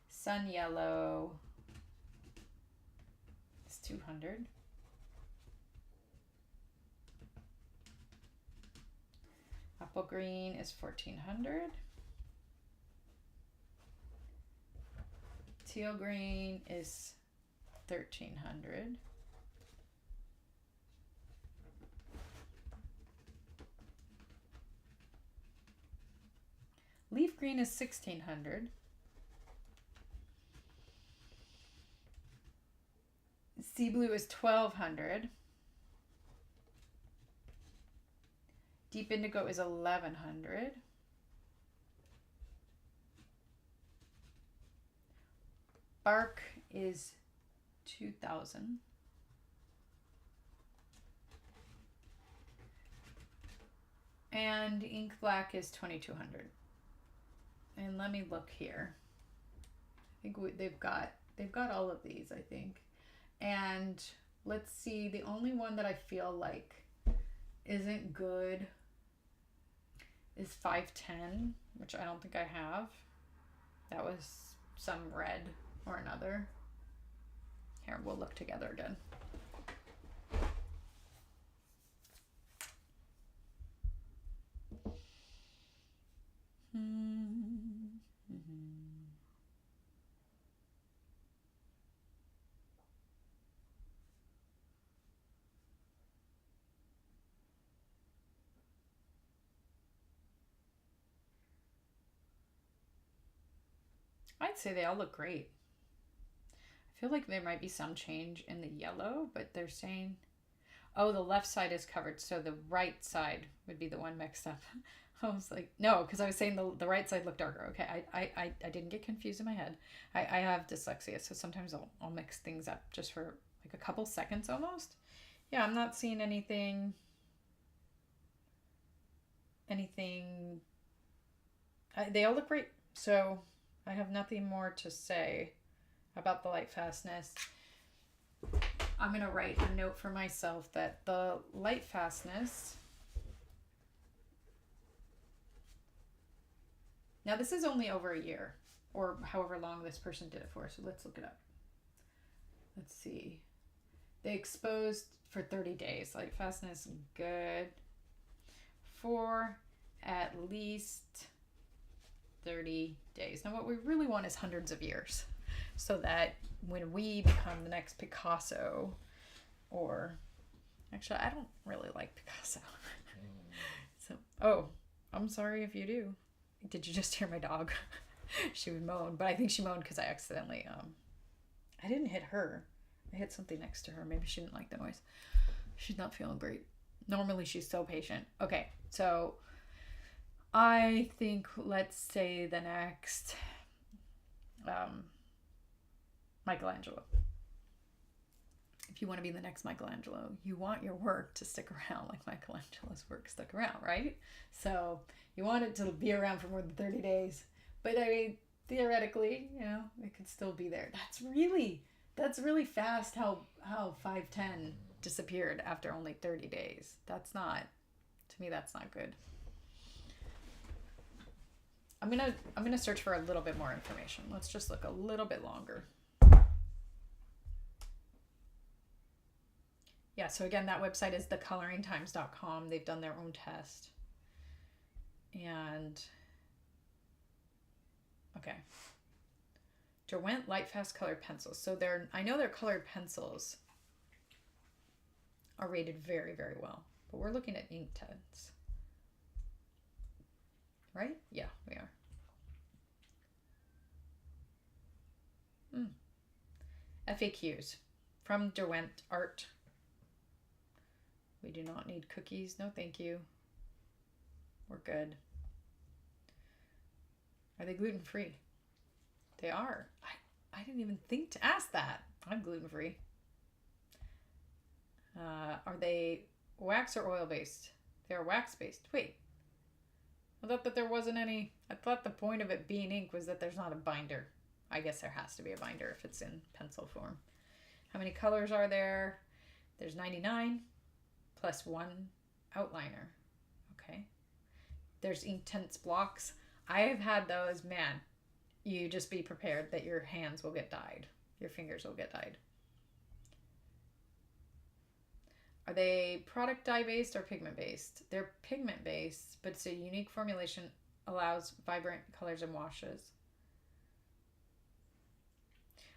Sun yellow is 200. Apple green is 1400. Teal green is 1300. Leaf green is 1600. Sea blue is 1200. Deep indigo is 1100. Bark is 2000. And ink black is 2200. And let me look here. I think they've got all of these, I think. And let's see, the only one that I feel like isn't good is 510, which I don't think I have. That was some red or another. Here, we'll look together again. I'd say they all look great. I feel like there might be some change in the yellow, but they're saying, oh, the left side is covered, so the right side would be the one mixed up. I was like, no, because I was saying the right side looked darker. Okay, I didn't get confused in my head. I have dyslexia, so sometimes I'll mix things up just for like a couple seconds almost. Yeah, I'm not seeing anything. They all look great. So I have nothing more to say about the light fastness. I'm going to write a note for myself that the light fastness. Now, this is only over a year or however long this person did it for. So let's look it up. Let's see. They exposed for 30 days. Light fastness, good. For at least 30 days. Now, what we really want is hundreds of years so that when we become the next Picasso, or actually, I don't really like Picasso. So, oh, I'm sorry if you do. Did you just hear my dog? She would moan, but I think she moaned because I accidentally, I didn't hit her. I hit something next to her. Maybe she didn't like the noise. She's not feeling great. Normally, she's so patient. Okay, so I think let's say the next Michelangelo. If you want to be the next Michelangelo, you want your work to stick around like Michelangelo's work stuck around, right? So you want it to be around for more than 30 days. But I mean, theoretically, you know, it could still be there. That's really fast how 510 disappeared after only 30 days. That's not good. I'm gonna search for a little bit more information. Let's just look a little bit longer. Yeah, so again, that website is thecoloringtimes.com. They've done their own test. And okay. Derwent Light Fast Colored Pencils. So I know their colored pencils are rated very, very well. But we're looking at Inktense. Right? Yeah, we are. FAQs from Derwent Art. We do not need cookies. No, thank you. We're good. Are they gluten-free? They are. I didn't even think to ask that. I'm gluten-free. Are they wax or oil-based? They are wax-based. Wait. I thought that there wasn't any. I thought the point of it being ink was that there's not a binder. I guess there has to be a binder if it's in pencil form. How many colors are there? There's 99 plus one outliner. Okay. There's Inktense blocks. I have had those. Man, you just be prepared that your hands will get dyed. Your fingers will get dyed. Are they product dye based or pigment based? They're pigment based, but it's a unique formulation, allows vibrant colors and washes.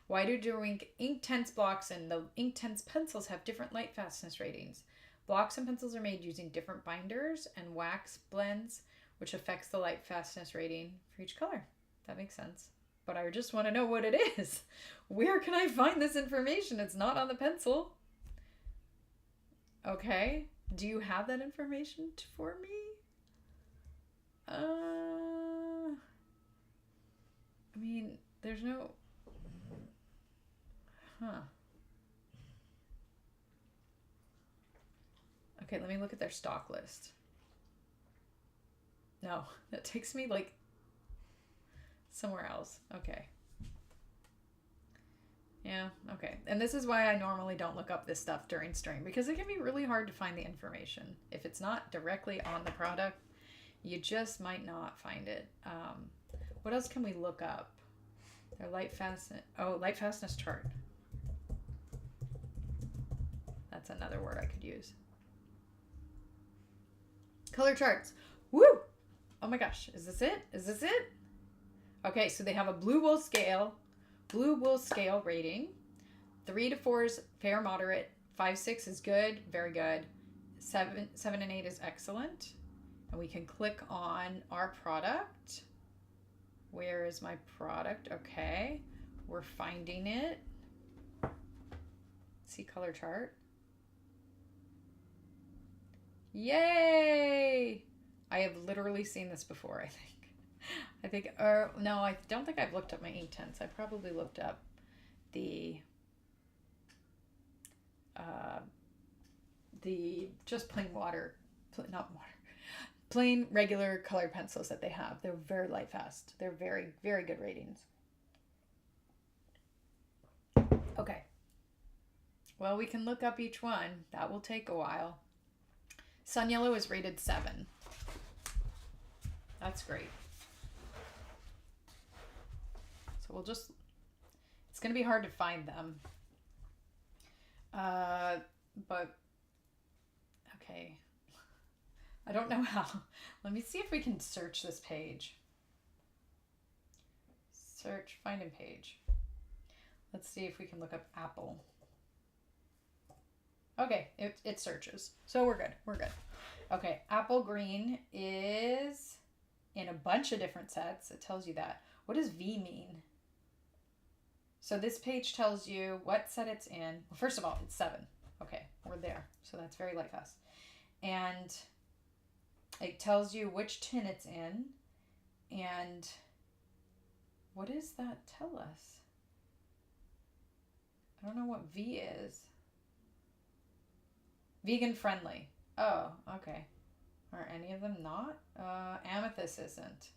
Why do Derwent Inktense blocks and the Inktense pencils have different light fastness ratings? Blocks and pencils are made using different binders and wax blends, which affects the light fastness rating for each color. That makes sense. But I just want to know what it is. Where can I find this information? It's not on the pencil. Okay. Do you have that information for me? I mean, there's no... Huh. Okay, let me look at their stock list. No, that takes me like somewhere else. Okay. Yeah, okay. And this is why I normally don't look up this stuff during stream, because it can be really hard to find the information. If it's not directly on the product, you just might not find it. What else can we look up? Their light fastness chart. That's another word I could use. Color charts. Woo! Oh my gosh. Is this it? Is this it? Okay, so they have a blue wool scale rating. 3 to 4 is fair, moderate. 5, 6 is good, very good. 7 and 8 is excellent. And we can click on our product. Where is my product? Okay. We're finding it. See color chart. Yay! I have literally seen this before, I think. Or no, I don't think I've looked up my Inktense. I probably looked up the just plain not water, plain regular colored pencils that they have. They're very light fast. They're very, very good ratings. Okay. Well, we can look up each one. That will take a while. Sun Yellow is rated 7. That's great. So we'll just, it's going to be hard to find them. But, okay. I don't know how. Let me see if we can search this page. Search, find in page. Let's see if we can look up apple. Okay, it searches. So we're good. We're good. Okay, apple green is in a bunch of different sets. It tells you that. What does V mean? So this page tells you what set it's in. Well, first of all, it's 7. Okay, we're there. So that's very light fast. And it tells you which tin it's in. And what does that tell us? I don't know what V is. Vegan friendly. Oh, okay. Are any of them not? Amethyst isn't.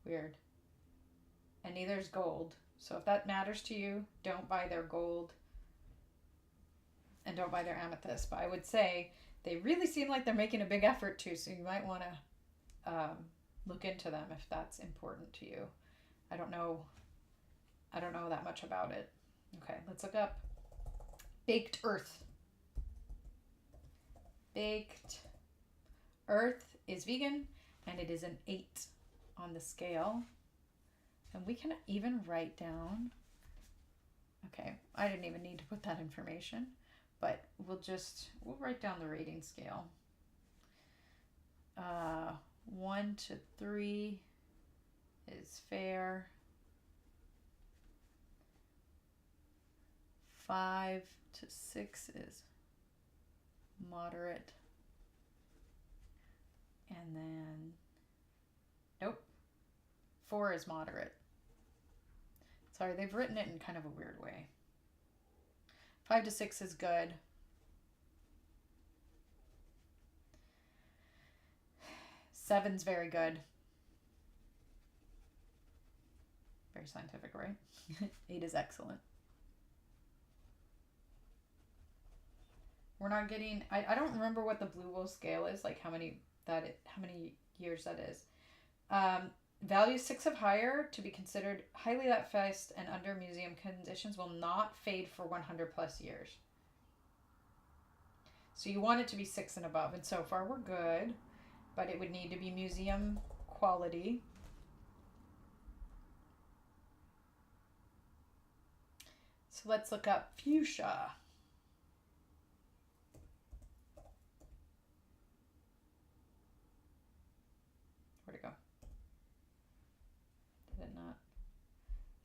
Weird. And neither is gold. So if that matters to you, don't buy their gold and don't buy their amethyst. But I would say they really seem like they're making a big effort to, so you might want to look into them if that's important to you. I don't know that much about it. Okay, let's look up Baked Earth. Baked Earth is vegan and it is an 8 on the scale. And we can even write down, okay, I didn't even need to put that information, but we'll write down the rating scale. 1 to 3 is fair. 5 to 6 is moderate. And then, nope, 4 is moderate. Sorry, they've written it in kind of a weird way. 5 to 6 is good. 7's very good. Very scientific, right? 8 is excellent. We're not getting, I don't remember what the Blue Wool scale is, like how many years that is. Value 6 of higher to be considered highly light fast and under museum conditions will not fade for 100 plus years. So you want it to be 6 and above, and so far we're good, but it would need to be museum quality. So let's look up fuchsia. Where'd it go? Did it not?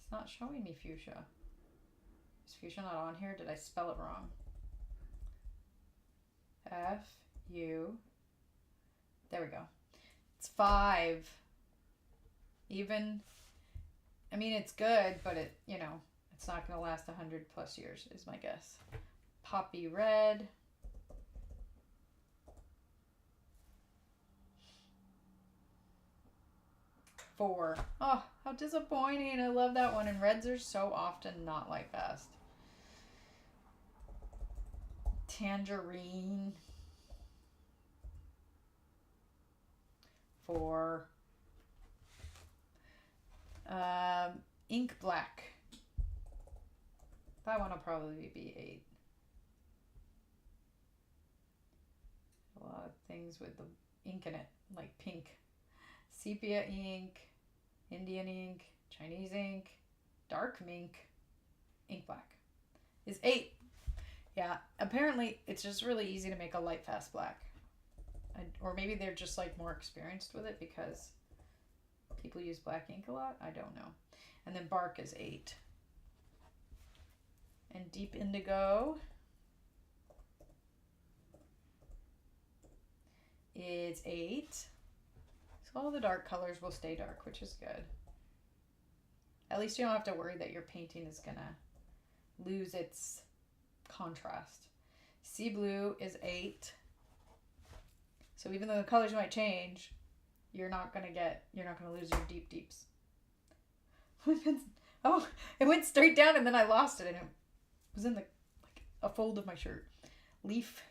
It's not showing me fuchsia. Is fuchsia not on here? Did I spell it wrong? F-U. There we go. It's 5. Even, I mean, it's good, but it, you know, it's not going to last 100 plus years is my guess. Poppy red. Four. Oh, how disappointing. I love that one. And reds are so often not light fast. Tangerine. 4. Ink black. That one will probably be 8. A lot of things with the ink in it, like pink. Sepia ink, Indian ink, Chinese ink, dark mink, ink black is 8. Yeah, apparently it's just really easy to make a light fast black. Or maybe they're just like more experienced with it because People use black ink a lot? I don't know. And then bark is 8. And deep indigo is 8. So all the dark colors will stay dark, which is good. At least you don't have to worry that your painting is gonna lose its contrast. Sea blue is 8. So even though the colors might change, you're not gonna lose your deep deeps. Oh, it went straight down and then I lost it and it was in a fold of my shirt. Leaf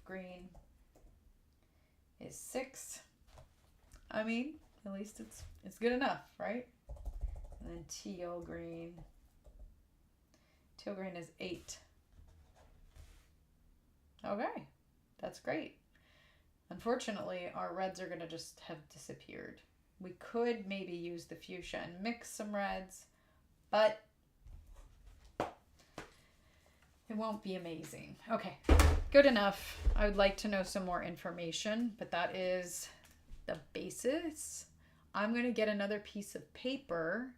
green is 6. I mean, at least it's good enough, right? And then teal green is 8. Okay, that's great. Unfortunately, our reds are gonna just have disappeared. We could maybe use the fuchsia and mix some reds, but it won't be amazing. Okay, good enough. I would like to know some more information, but that is the basis. I'm gonna get another piece of paper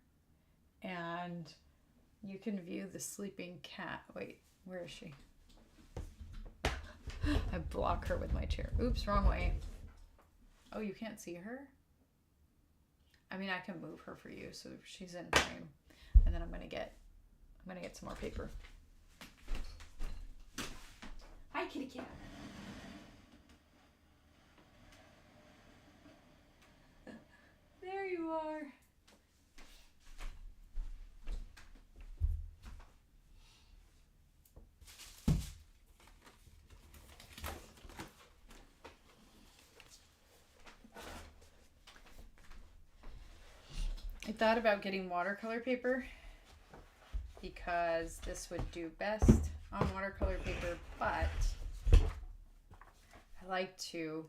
and you can view the sleeping cat. Wait, where is she? I block her with my chair. Oops, wrong way. Oh, you can't see her? I mean, I can move her for you so she's in frame. And then I'm gonna get some more paper. Hi, kitty cat. There you are. I thought about getting watercolor paper because this would do best on watercolor paper, but I like to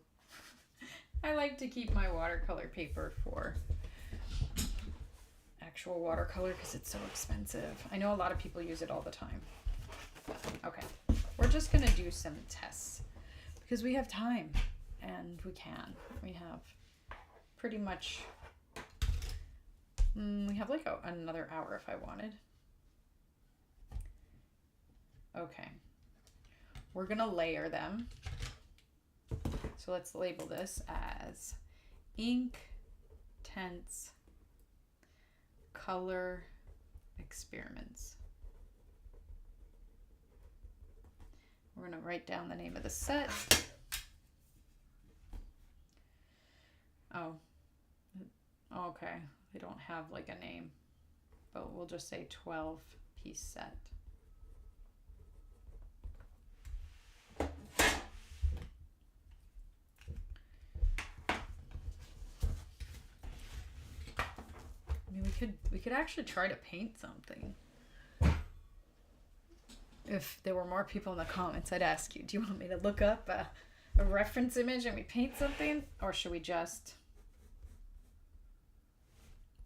keep my watercolor paper for actual watercolor because it's so expensive. I know a lot of people use it all the time. Okay, we're just gonna do some tests because we have time and we have pretty much we have like another hour if I wanted. Okay, we're gonna layer them. So let's label this as Inktense Color Experiments. We're gonna write down the name of the set. Oh, okay. They don't have like a name, but we'll just say 12-piece set. I mean, we could actually try to paint something. If there were more people in the comments, I'd ask you, do you want me to look up a reference image and we paint something? Or should we just...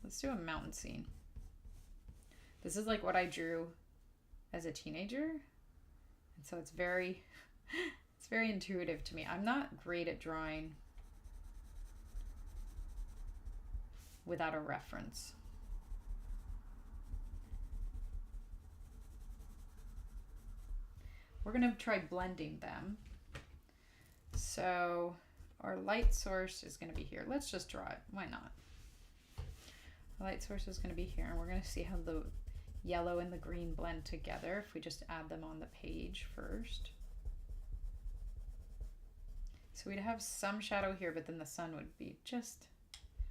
Let's do a mountain scene. This is like what I drew as a teenager. And so it's very intuitive to me. I'm not great at drawing without a reference. We're gonna try blending them. So our light source is gonna be here. Let's just draw it, why not? The light source is gonna be here and we're gonna see how the yellow and the green blend together if we just add them on the page first. So we'd have some shadow here, but then the sun would be just,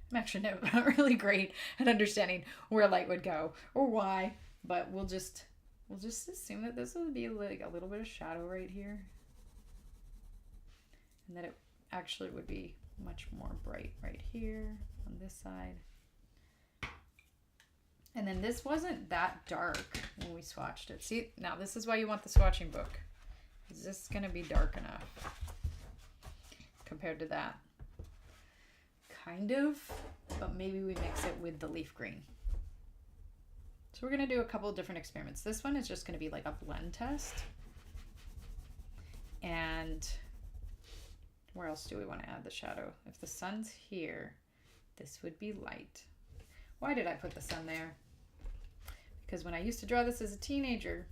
I'm actually not really great at understanding where light would go or why, but we'll just assume that this would be like a little bit of shadow right here. And that it actually would be much more bright right here on this side. And then this wasn't that dark when we swatched it. See, now this is why you want the swatching book. Is this gonna be dark enough compared to that? Kind of, but maybe we mix it with the leaf green. So we're gonna do a couple of different experiments. This one is just gonna be like a blend test. And where else do we want to add the shadow? If the sun's here, this would be light. Why did I put the sun there? Because when I used to draw this as a teenager,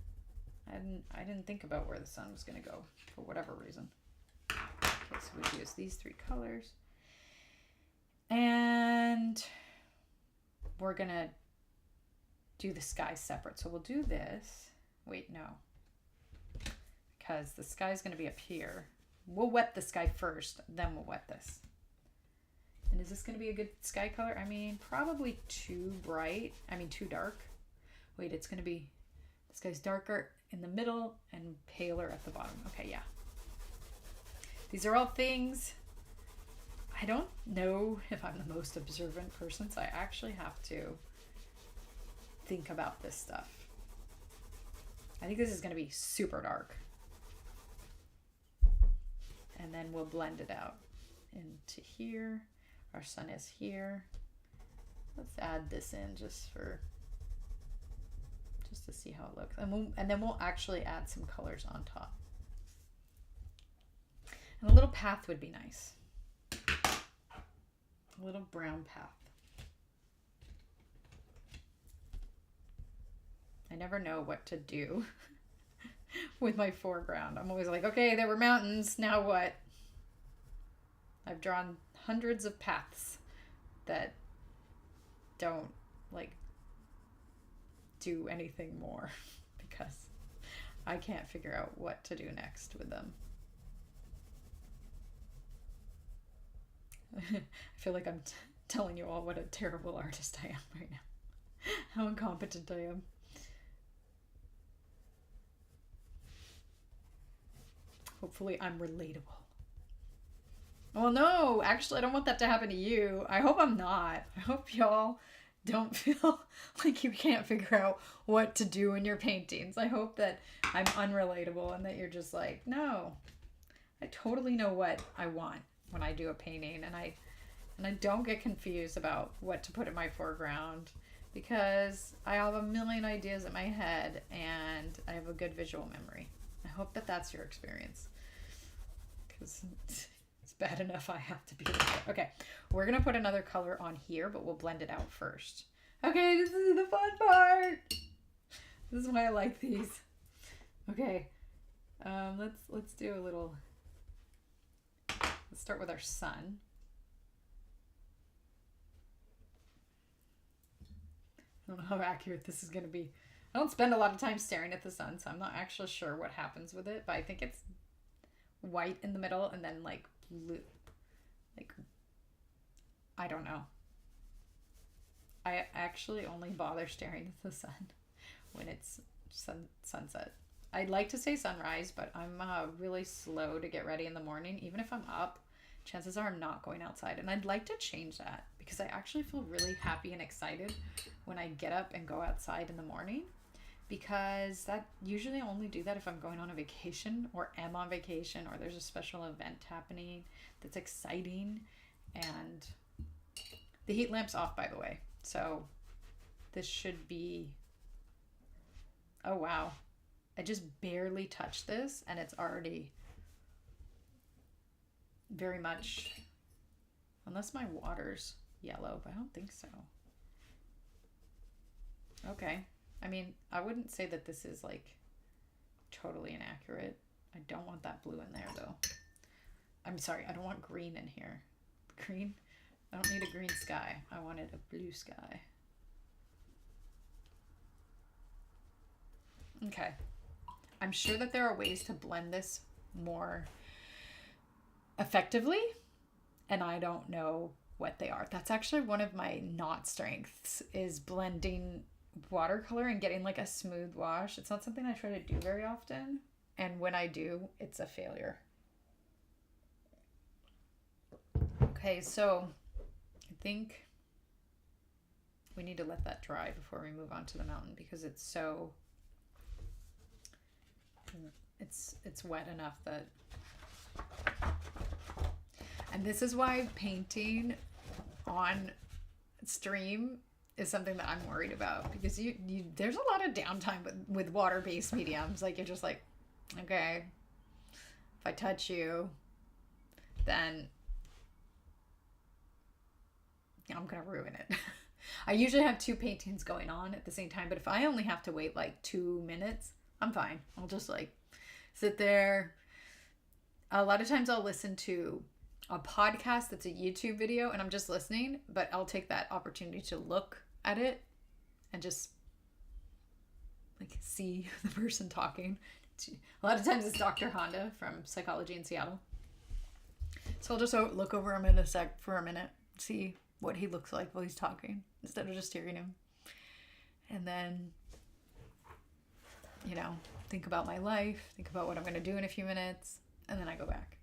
I didn't think about where the sun was going to go for whatever reason. Okay, so we use these 3 colors. And we're going to do the sky separate. So we'll do this. Wait, no. Because the sky is going to be up here. We'll wet the sky first, then we'll wet this. And is this going to be a good sky color? I mean, probably too bright. I mean, too dark. Wait, it's going to be, this guy's darker in the middle and paler at the bottom. Okay, yeah. These are all things. I don't know if I'm the most observant person, so I actually have to think about this stuff. I think this is going to be super dark. And then we'll blend it out into here. Our sun is here. Let's add this in just to see how it looks. And then we'll actually add some colors on top. And a little path would be nice. A little brown path. I never know what to do with my foreground. I'm always like, okay, there were mountains, now what? I've drawn hundreds of paths that don't like do anything more because I can't figure out what to do next with them. I feel like I'm telling you all what a terrible artist I am right now. How incompetent I am. Hopefully I'm relatable. Well, no, actually I don't want that to happen to you. I hope I'm not. I hope y'all don't feel like you can't figure out what to do in your paintings. I hope that I'm unrelatable and that you're just like, no, I totally know what I want when I do a painting, and I don't get confused about what to put in my foreground because I have a million ideas in my head and I have a good visual memory. I hope that that's your experience because it's bad enough I have to be like that. Okay, we're gonna put another color on here, but we'll blend it out first. Okay, this is the fun part. This is why I like these. Okay, let's do a little. Let's start with our sun. I don't know how accurate this is gonna be. I don't spend a lot of time staring at the sun, so I'm not actually sure what happens with it, but I think it's white in the middle and then like blue. Like, I don't know. I actually only bother staring at the sun when it's sunset. I'd like to say sunrise, but I'm really slow to get ready in the morning. Even if I'm up, chances are I'm not going outside. And I'd like to change that because I actually feel really happy and excited when I get up and go outside in the morning, because that usually I only do that if I'm going on a vacation or am on vacation or there's a special event happening that's exciting. And the heat lamp's off, by the way. So this should be, oh wow. I just barely touched this and it's already very much, unless my water's yellow, but I don't think so. Okay. I mean, I wouldn't say that this is like totally inaccurate. I don't want that blue in there though. I'm sorry, I don't want green in here. Green? I don't need a green sky. I wanted a blue sky. Okay. I'm sure that there are ways to blend this more effectively, and I don't know what they are. That's actually one of my not strengths, is blending watercolor and getting like a smooth wash. It's not something I try to do very often, and when I do, it's a failure. Okay, so I think we need to let that dry before we move on to the mountain because it's so it's wet enough that, and this is why painting on stream is something that I'm worried about, because you there's a lot of downtime with water-based mediums. Like, you're just like, okay, if I touch you, then I'm going to ruin it. I usually have 2 paintings going on at the same time, but if I only have to wait like 2 minutes, I'm fine. I'll just like sit there. A lot of times I'll listen to a podcast that's a YouTube video and I'm just listening, but I'll take that opportunity to look at it and just like see the person talking. A lot of times it's Dr. Honda from Psychology in Seattle. So I'll just look over him in a sec for a minute, see what he looks like while he's talking instead of just hearing him. And then, you know, think about my life, think about what I'm going to do in a few minutes, and then I go back.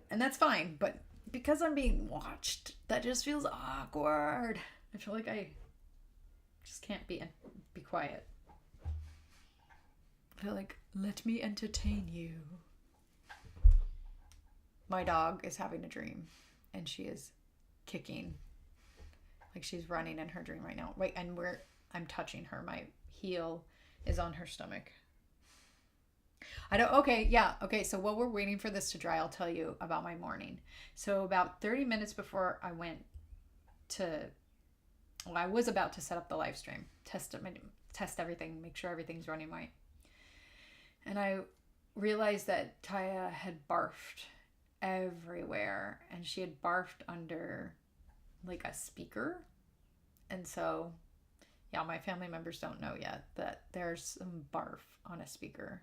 And that's fine, but because I'm being watched, that just feels awkward. I feel like I just can't be quiet. I feel like, let me entertain you. My dog is having a dream, and she is kicking. Like she's running in her dream right now. Right, and I'm touching her. My heel is on her stomach. Okay, so while we're waiting for this to dry, I'll tell you about my morning. So about 30 minutes before I was about to set up the live stream, test everything, make sure everything's running right. And I realized that Taya had barfed everywhere, and she had barfed under like a speaker. And so, yeah, my family members don't know yet that there's some barf on a speaker.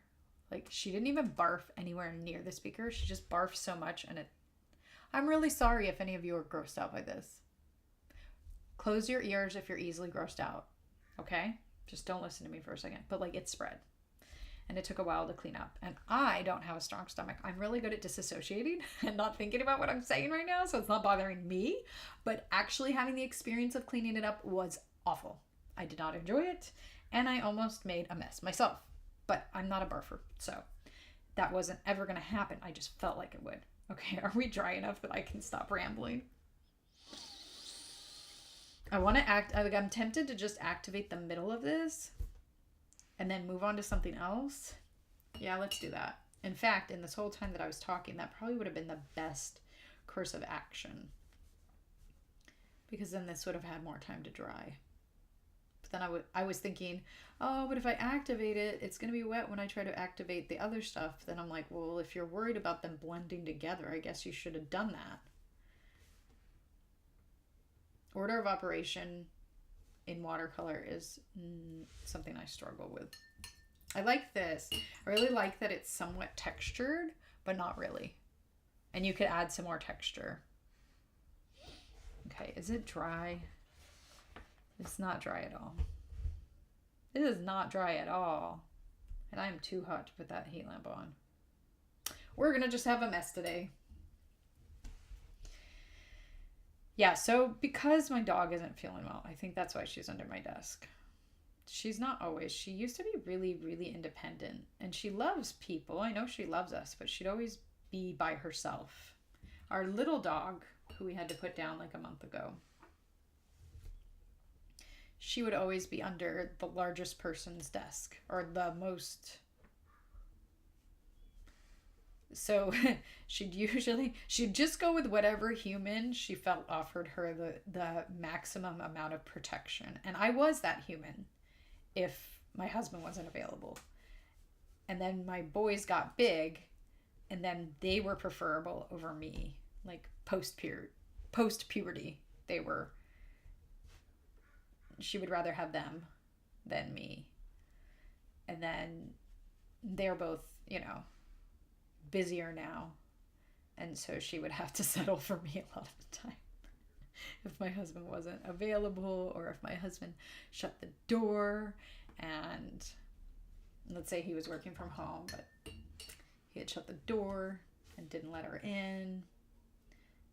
Like, she didn't even barf anywhere near the speaker. She just barfed so much, and I'm really sorry if any of you are grossed out by this. Close your ears if you're easily grossed out, okay? Just don't listen to me for a second. But, like, it spread, and it took a while to clean up. And I don't have a strong stomach. I'm really good at disassociating and not thinking about what I'm saying right now, so it's not bothering me. But actually having the experience of cleaning it up was awful. I did not enjoy it, and I almost made a mess myself. But I'm not a barfer, so that wasn't ever going to happen. I just felt like it would. Okay, are we dry enough that I can stop rambling? I want to I'm tempted to just activate the middle of this and then move on to something else. Yeah, let's do that. In fact, in this whole time that I was talking, that probably would have been the best course of action, because then this would have had more time to dry. But then I was thinking, oh, but if I activate it, it's going to be wet when I try to activate the other stuff. Then I'm like, well, if you're worried about them blending together, I guess you should have done that. Order of operation in watercolor is something I struggle with. I like this. I really like that it's somewhat textured, but not really. And you could add some more texture. Okay, is it dry? It's not dry at all. It is not dry at all. And I am too hot to put that heat lamp on. We're going to just have a mess today. Yeah, so because my dog isn't feeling well, I think that's why she's under my desk. She's not always. She used to be really, really independent. And she loves people. I know she loves us, but she'd always be by herself. Our little dog, who we had to put down like a month ago, she would always be under the largest person's desk, or the most. So she'd just go with whatever human she felt offered her the maximum amount of protection. And I was that human if my husband wasn't available. And then my boys got big, and then they were preferable over me. Like post-puberty, she would rather have them than me. And then they're both, busier now. And so she would have to settle for me a lot of the time if my husband wasn't available, or if my husband shut the door, and let's say he was working from home, but he had shut the door and didn't let her in.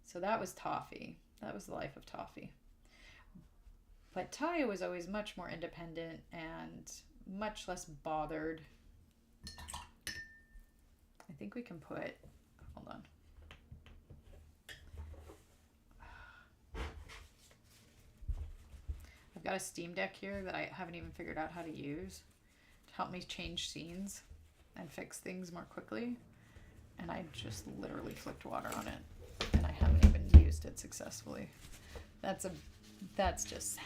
So that was Toffee. That was the life of Toffee. But Taya was always much more independent and much less bothered. I think we can put, hold on. I've got a Steam Deck here that I haven't even figured out how to use to help me change scenes and fix things more quickly. and I just literally flicked water on it, and I haven't even used it successfully. That's just sad.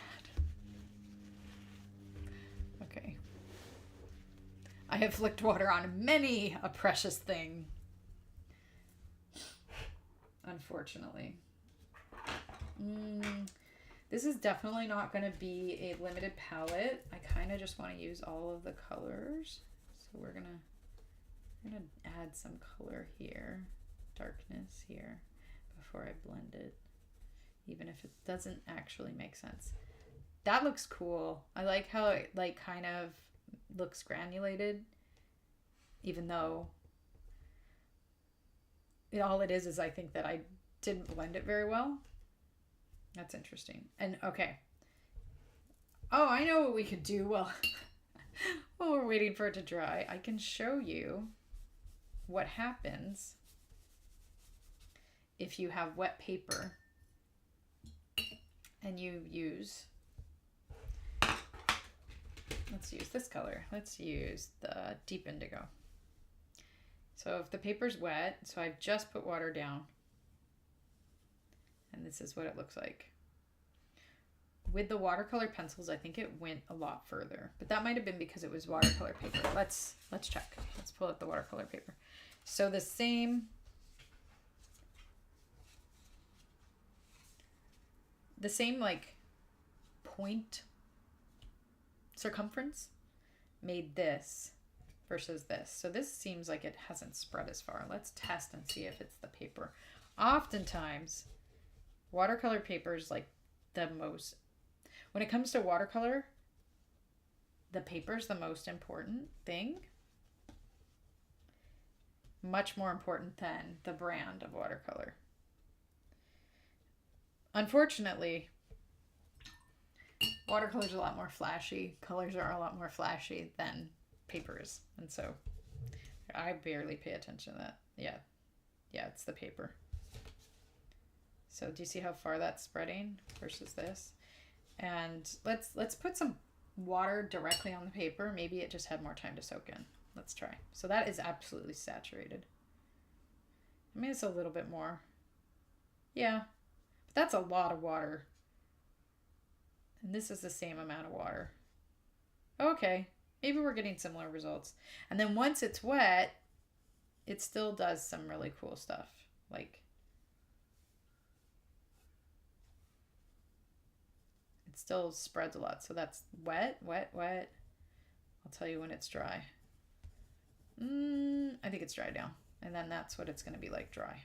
Okay. I have flicked water on many a precious thing. Unfortunately. This is definitely not going to be a limited palette. I kind of just want to use all of the colors. So we're gonna add some color here, darkness here, before I blend it, even if it doesn't actually make sense. That looks cool. I like how it like kind of looks granulated, even though all it is I think that I didn't blend it very well. That's interesting. And okay. Oh, I know what we could do. Well, while we're waiting for it to dry, I can show you what happens if you have wet paper and you use, let's use this color. Let's use the deep indigo. So if the paper's wet, so I've just put water down, and this is what it looks like. With the watercolor pencils, I think it went a lot further, but that might have been because it was watercolor paper. Let's check. Let's pull out the watercolor paper. So the same like point circumference made this versus this. So this seems like it hasn't spread as far. Let's test and see if it's the paper. Oftentimes, watercolor paper is like the most, when it comes to watercolor, the paper is the most important thing. Much more important than the brand of watercolor. Unfortunately, watercolor's a lot more flashy. Colors are a lot more flashy than papers. And so I barely pay attention to that. Yeah, it's the paper. So do you see how far that's spreading versus this? And let's put some water directly on the paper. Maybe it just had more time to soak in. Let's try. So that is absolutely saturated. I mean, it's a little bit more. Yeah, but that's a lot of water. And this is the same amount of water. Okay, maybe we're getting similar results. And then once it's wet, it still does some really cool stuff. Like, it still spreads a lot. So that's wet, wet, wet. I'll tell you when it's dry. I think it's dry now. And then that's what it's going to be like dry.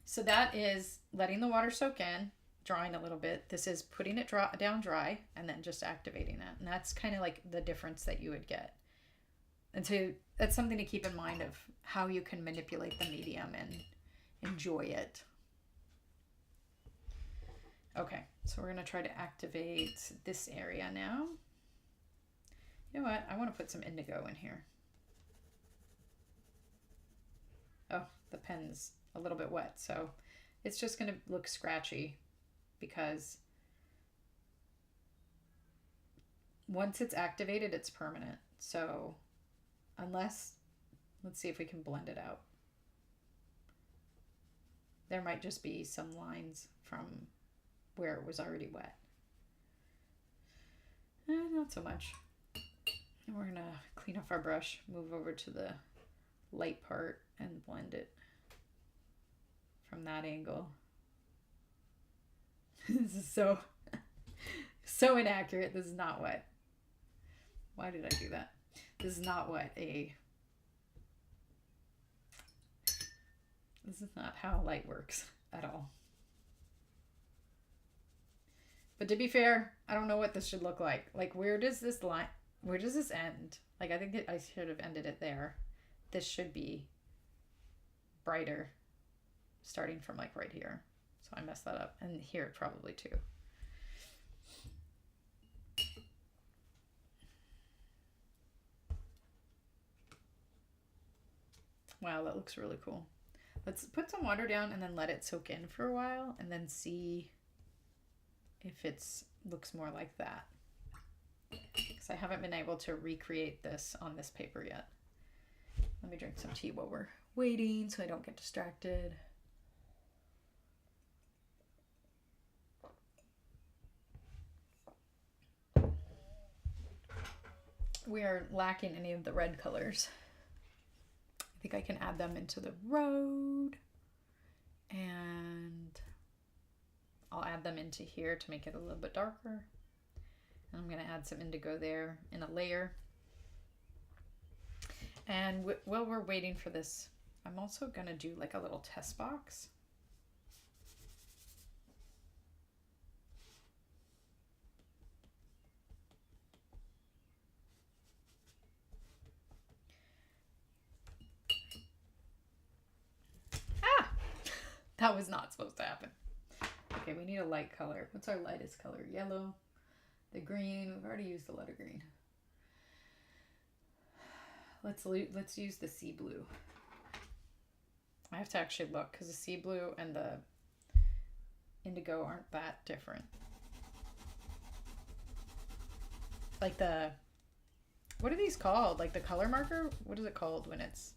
So that is letting the water soak in, drying a little bit. This is putting it down dry and then just activating it. And that's kind of like the difference that you would get. And so that's something to keep in mind of how you can manipulate the medium and enjoy it. Okay, so we're going to try to activate this area now. You know what? I want to put some indigo in here. Oh, the pen's a little bit wet, so it's just going to look scratchy because once it's activated, it's permanent. So unless, let's see if we can blend it out. There might just be some lines from where it was already wet. Not so much. And we're going to clean off our brush, move over to the light part and blend it from that angle. This is so inaccurate. This is not what, why did I do that? This is not what this is not how light works at all. But to be fair, I don't know what this should look like. Like, where does this end? Like, I think I should have ended it there. This should be brighter, starting from like right here. So I messed that up. And here probably too. Wow, that looks really cool. Let's put some water down and then let it soak in for a while and then see if it looks more like that. Because I haven't been able to recreate this on this paper yet. Let me drink some tea while we're waiting so I don't get distracted. We are lacking any of the red colors. I think I can add them into the road, and I'll add them into here to make it a little bit darker. And I'm going to add some indigo there in a layer. And while we're waiting for this, I'm also going to do like a little test box. Ah! That was not supposed to happen. Okay, we need a light color. What's our lightest color? Yellow. The green. We've already used the letter green. Let's use the sea blue. I have to actually look because the sea blue and the indigo aren't that different. Like the, what are these called? Like the color marker? What is it called when it's?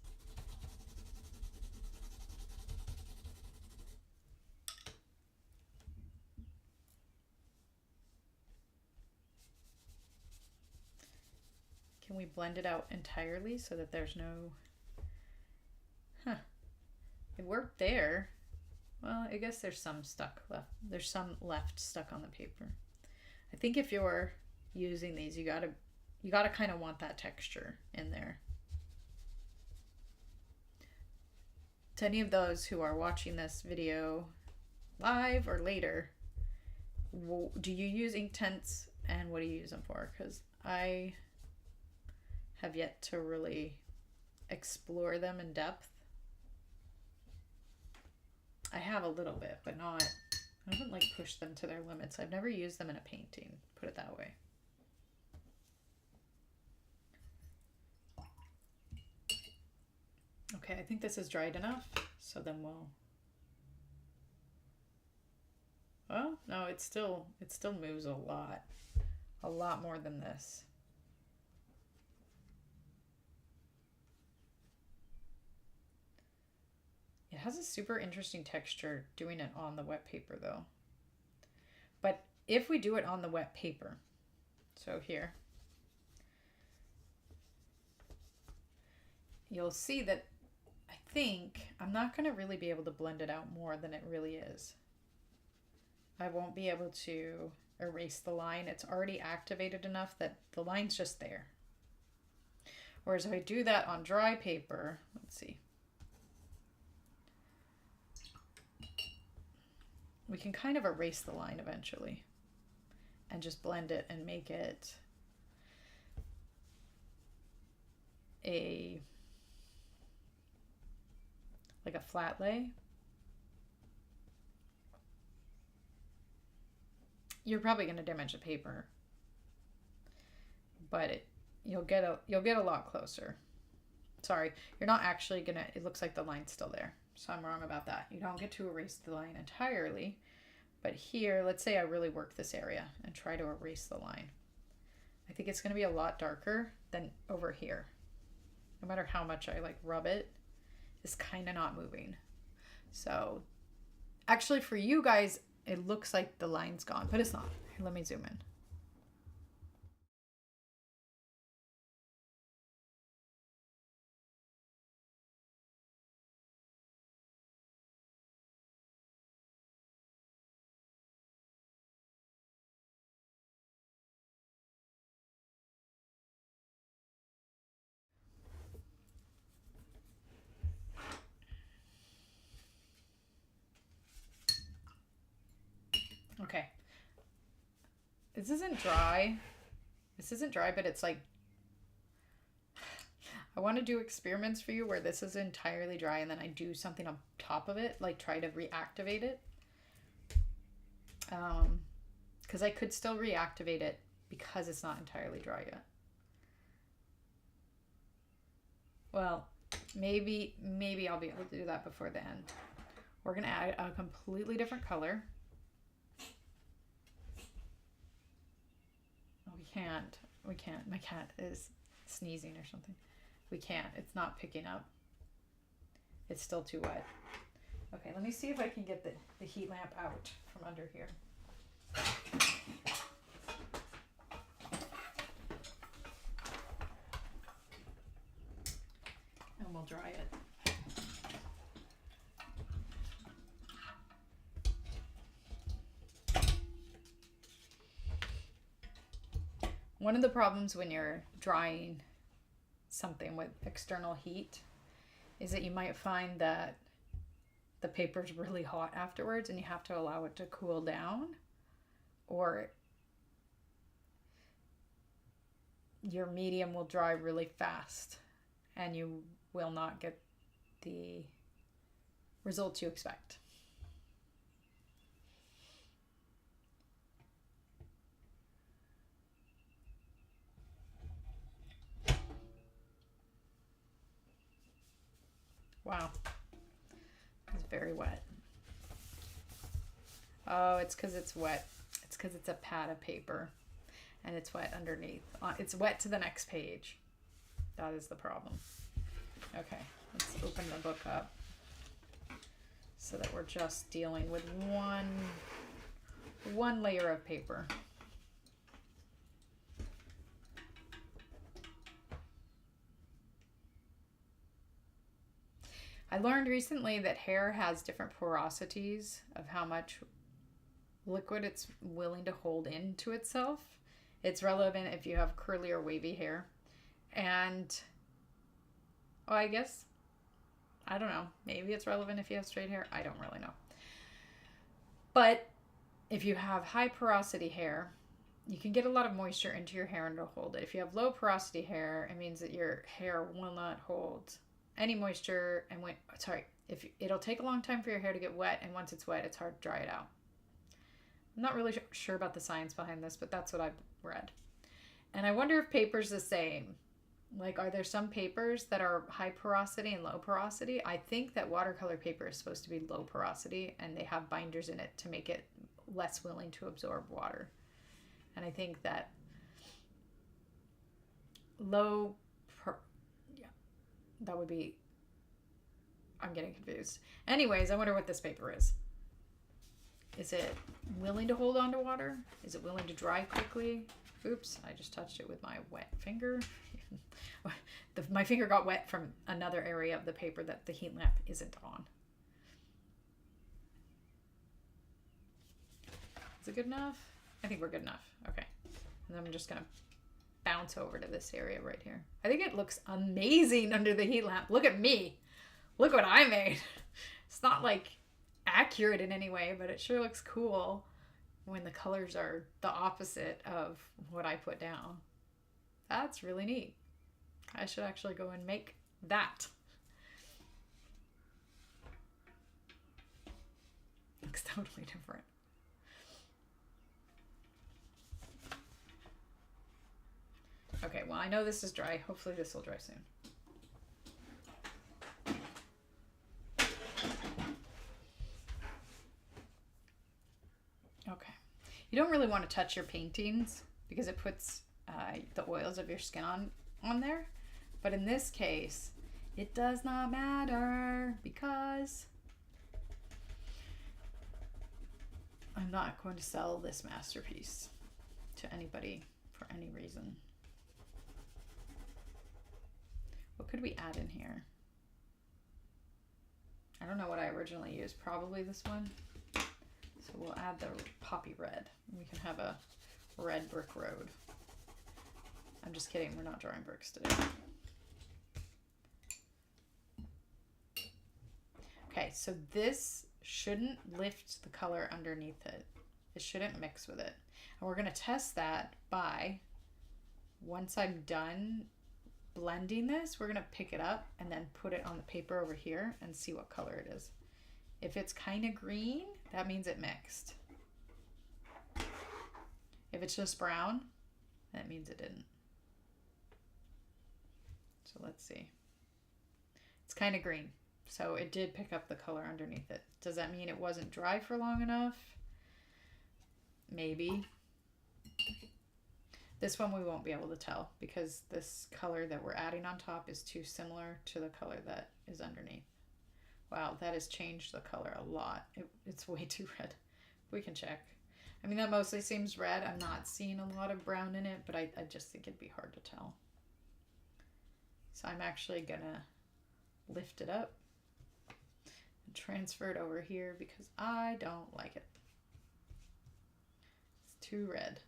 Can we blend it out entirely so that there's no, it worked there. Well, I guess there's some stuck left. There's some left stuck on the paper. I think if you're using these, you gotta kind of want that texture in there. To any of those who are watching this video live or later, do you use Inktense and what do you use them for? Because I have yet to really explore them in depth. I have a little bit, but not, I haven't like pushed them to their limits. I've never used them in a painting, put it that way. Okay, I think this is dried enough, so then well, no, it still moves a lot more than this. It has a super interesting texture doing it on the wet paper though. But if we do it on the wet paper, so here, you'll see that I think I'm not going to really be able to blend it out more than it really is. I won't be able to erase the line. It's already activated enough that the line's just there. Whereas if I do that on dry paper, let's see. We can kind of erase the line eventually and just blend it and make it like a flat lay. You're probably going to damage the paper, but you'll get a lot closer. Sorry, you're not actually gonna, it looks like the line's still there. So I'm wrong about that. You don't get to erase the line entirely, but here, let's say I really work this area and try to erase the line. I think it's gonna be a lot darker than over here. No matter how much I like rub it, it's kind of not moving. So actually for you guys, it looks like the line's gone, but it's not. Here, let me zoom in. Okay. This isn't dry. This isn't dry, but it's like, I want to do experiments for you where this is entirely dry and then I do something on top of it, like try to reactivate it. Because I could still reactivate it because it's not entirely dry yet. Well, maybe I'll be able to do that before the end. We're going to add a completely different color. Oh, we can't. My cat is sneezing or something. We can't. It's not picking up. It's still too wet. Okay, let me see if I can get the heat lamp out from under here. And we'll dry it. One of the problems when you're drying something with external heat is that you might find that the paper's really hot afterwards and you have to allow it to cool down, or your medium will dry really fast and you will not get the results you expect. Wow, it's very wet. Oh, it's because it's wet. It's because it's a pad of paper and it's wet underneath. It's wet to the next page. That is the problem. Okay, let's open the book up so that we're just dealing with one layer of paper. I learned recently that hair has different porosities of how much liquid it's willing to hold into itself. It's relevant if you have curly or wavy hair. And, oh, I guess, I don't know. Maybe it's relevant if you have straight hair. I don't really know. But if you have high porosity hair, you can get a lot of moisture into your hair and it'll hold it. If you have low porosity hair, it means that your hair will not hold any moisture, and it'll take a long time for your hair to get wet, and once it's wet, it's hard to dry it out. I'm not really sure about the science behind this, but that's what I've read. And I wonder if paper's the same. Like, are there some papers that are high porosity and low porosity? I think that watercolor paper is supposed to be low porosity, and they have binders in it to make it less willing to absorb water. And I think that that would be, I'm getting confused. Anyways, I wonder what this paper is. Is it willing to hold on to water? Is it willing to dry quickly? Oops, I just touched it with my wet finger. My finger got wet from another area of the paper that the heat lamp isn't on. Is it good enough? I think we're good enough. Okay. And then I'm just going to bounce over to this area right here. I think it looks amazing under the heat lamp. Look at me. Look what I made. It's not like accurate in any way, but it sure looks cool when the colors are the opposite of what I put down. That's really neat. I should actually go and make that. Looks totally different. Okay, well, I know this is dry. Hopefully this will dry soon. Okay. You don't really want to touch your paintings because it puts the oils of your skin on there. But in this case, it does not matter because I'm not going to sell this masterpiece to anybody for any reason. What could we add in here? I don't know what I originally used. Probably this one. So we'll add the poppy red. We can have a red brick road. I'm just kidding. We're not drawing bricks today. Okay, so this shouldn't lift the color underneath it. It shouldn't mix with it. And we're going to test that by, once I'm done blending this, we're going to pick it up and then put it on the paper over here and see what color it is. If it's kind of green, that means it mixed. If it's just brown, that means it didn't. So let's see. It's kind of green, so it did pick up the color underneath it. Does that mean it wasn't dry for long enough? Maybe. This one we won't be able to tell because this color that we're adding on top is too similar to the color that is underneath. Wow, that has changed the color a lot. It's way too red. We can check. I mean, that mostly seems red. I'm not seeing a lot of brown in it, but I just think it'd be hard to tell. So I'm actually gonna lift it up and transfer it over here because I don't like it. It's too red.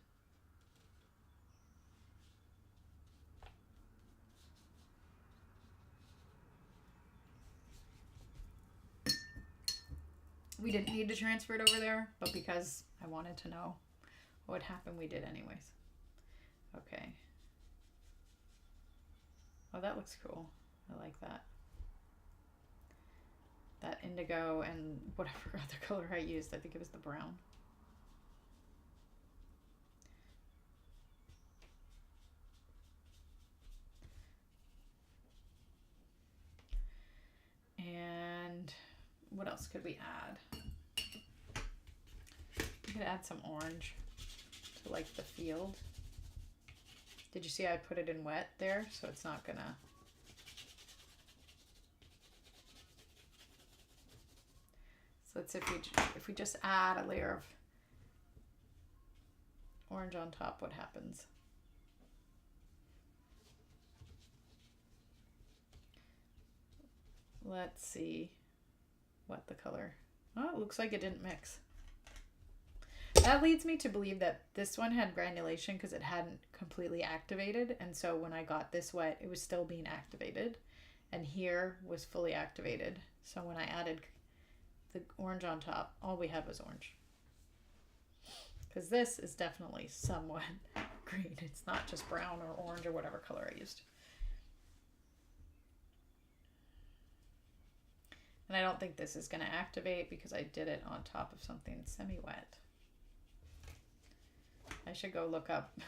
We didn't need to transfer it over there, but because I wanted to know what would happen, we did anyways. Okay. Oh, that looks cool. I like that. That indigo and whatever other color I used. I think it was the brown. And what else could we add? We could add some orange to like the field. Did you see I put it in wet there? So it's not gonna. So let's if we just add a layer of orange on top, what happens? Let's see what the color. Oh, it looks like it didn't mix. That leads me to believe that this one had granulation because it hadn't completely activated. And so when I got this wet, it was still being activated. And here was fully activated. So when I added the orange on top, all we had was orange. Because this is definitely somewhat green. It's not just brown or orange or whatever color I used. And I don't think this is going to activate because I did it on top of something semi-wet. I should go look up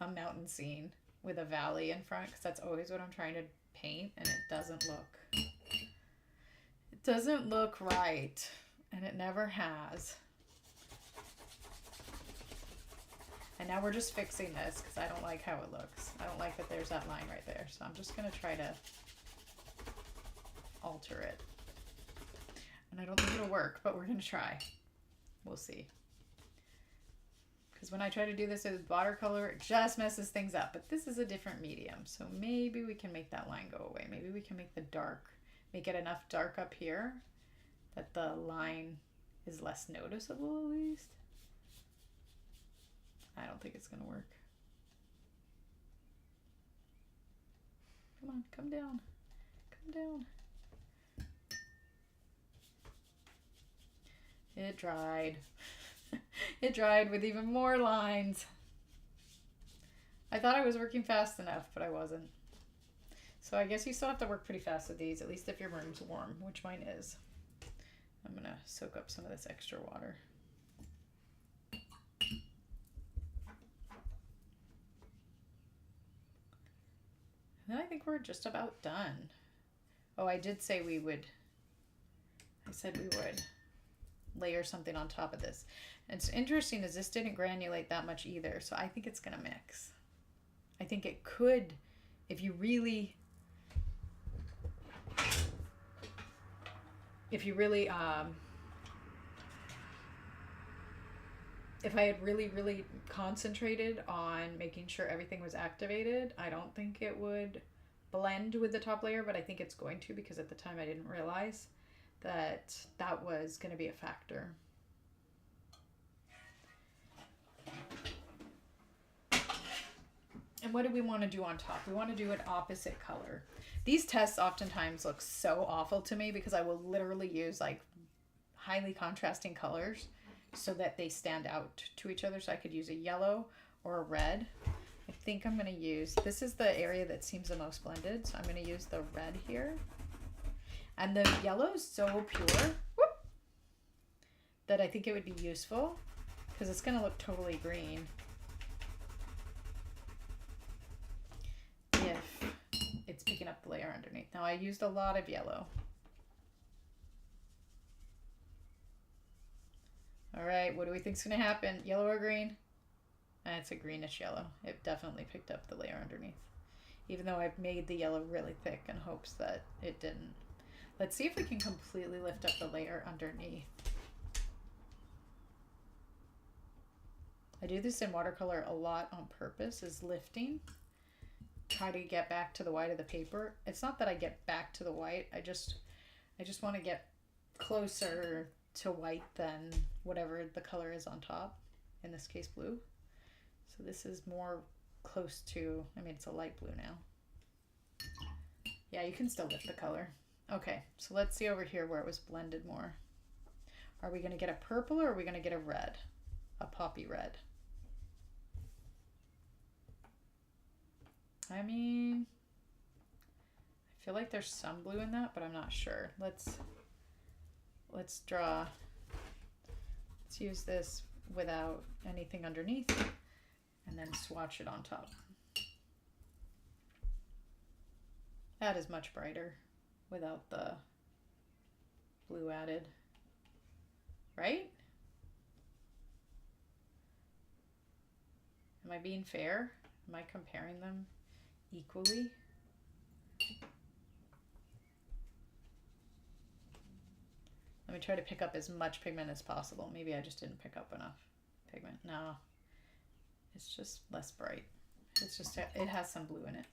a mountain scene with a valley in front because that's always what I'm trying to paint and it doesn't look right, and it never has. And now we're just fixing this because I don't like how it looks. I don't like that there's that line right there, so I'm just going to try to alter it. And I don't think it'll work, but we're going to try. We'll see. Because when I try to do this with watercolor, it just messes things up. But this is a different medium, so maybe we can make that line go away. Maybe we can make the dark, make it enough dark up here that the line is less noticeable at least. I don't think it's going to work. Come on, come down. Come down. It dried. It dried with even more lines. I thought I was working fast enough, but I wasn't. So I guess you still have to work pretty fast with these, at least if your room's warm, which mine is. I'm gonna soak up some of this extra water. And I think we're just about done. Oh, I did say we would. I said we would layer something on top of this. And it's interesting is this didn't granulate that much either, so I think it's gonna mix. I think it could, if you really if I had really concentrated on making sure everything was activated, I don't think it would blend with the top layer, but I think it's going to because at the time I didn't realize that that was going to be a factor. And what do we want to do on top? We want to do an opposite color. These tests oftentimes look so awful to me because I will literally use like highly contrasting colors so that they stand out to each other. So I could use a yellow or a red. I think I'm going to use, this is the area that seems the most blended. So I'm going to use the red here. And the yellow is so pure that I think it would be useful because it's going to look totally green if it's picking up the layer underneath. Now I used a lot of yellow. All right, what do we think is going to happen? Yellow or green? And it's a greenish yellow. It definitely picked up the layer underneath. Even though I've made the yellow really thick in hopes that it didn't. Let's see if we can completely lift up the layer underneath. I do this in watercolor a lot on purpose, is lifting. Try to get back to the white of the paper. It's not that I get back to the white. I just want to get closer to white than whatever the color is on top. In this case, blue. So this is more close to, I mean, it's a light blue now. Yeah, you can still lift the color. Okay, so let's see over here where it was blended more. Are we going to get a purple or are we going to get a red? A poppy red. I mean, I feel like there's some blue in that, but I'm not sure. Let's draw. Let's use this without anything underneath and then swatch it on top. That is much brighter without the blue added, right? Am I being fair? Am I comparing them equally? Let me try to pick up as much pigment as possible. Maybe I just didn't pick up enough pigment. No, it's just less bright. It's just, it has some blue in it.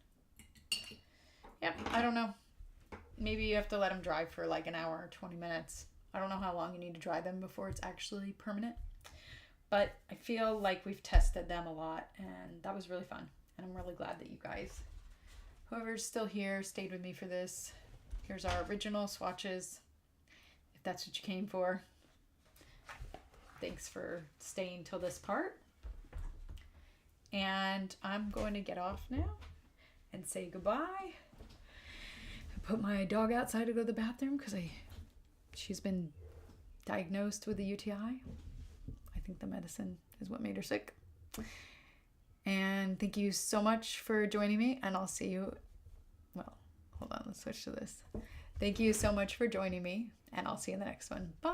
Yep, I don't know. Maybe you have to let them dry for like an hour or 20 minutes. I don't know how long you need to dry them before it's actually permanent. But I feel like we've tested them a lot and that was really fun. And I'm really glad that you guys, whoever's still here, stayed with me for this. Here's our original swatches, if that's what you came for. Thanks for staying till this part. And I'm going to get off now and say goodbye. Put my dog outside to go to the bathroom because she's been diagnosed with a UTI. I think the medicine is what made her sick. And thank you so much for joining me, and I'll see you. Well, hold on, let's switch to this. Thank you so much for joining me, and I'll see you in the next one. Bye.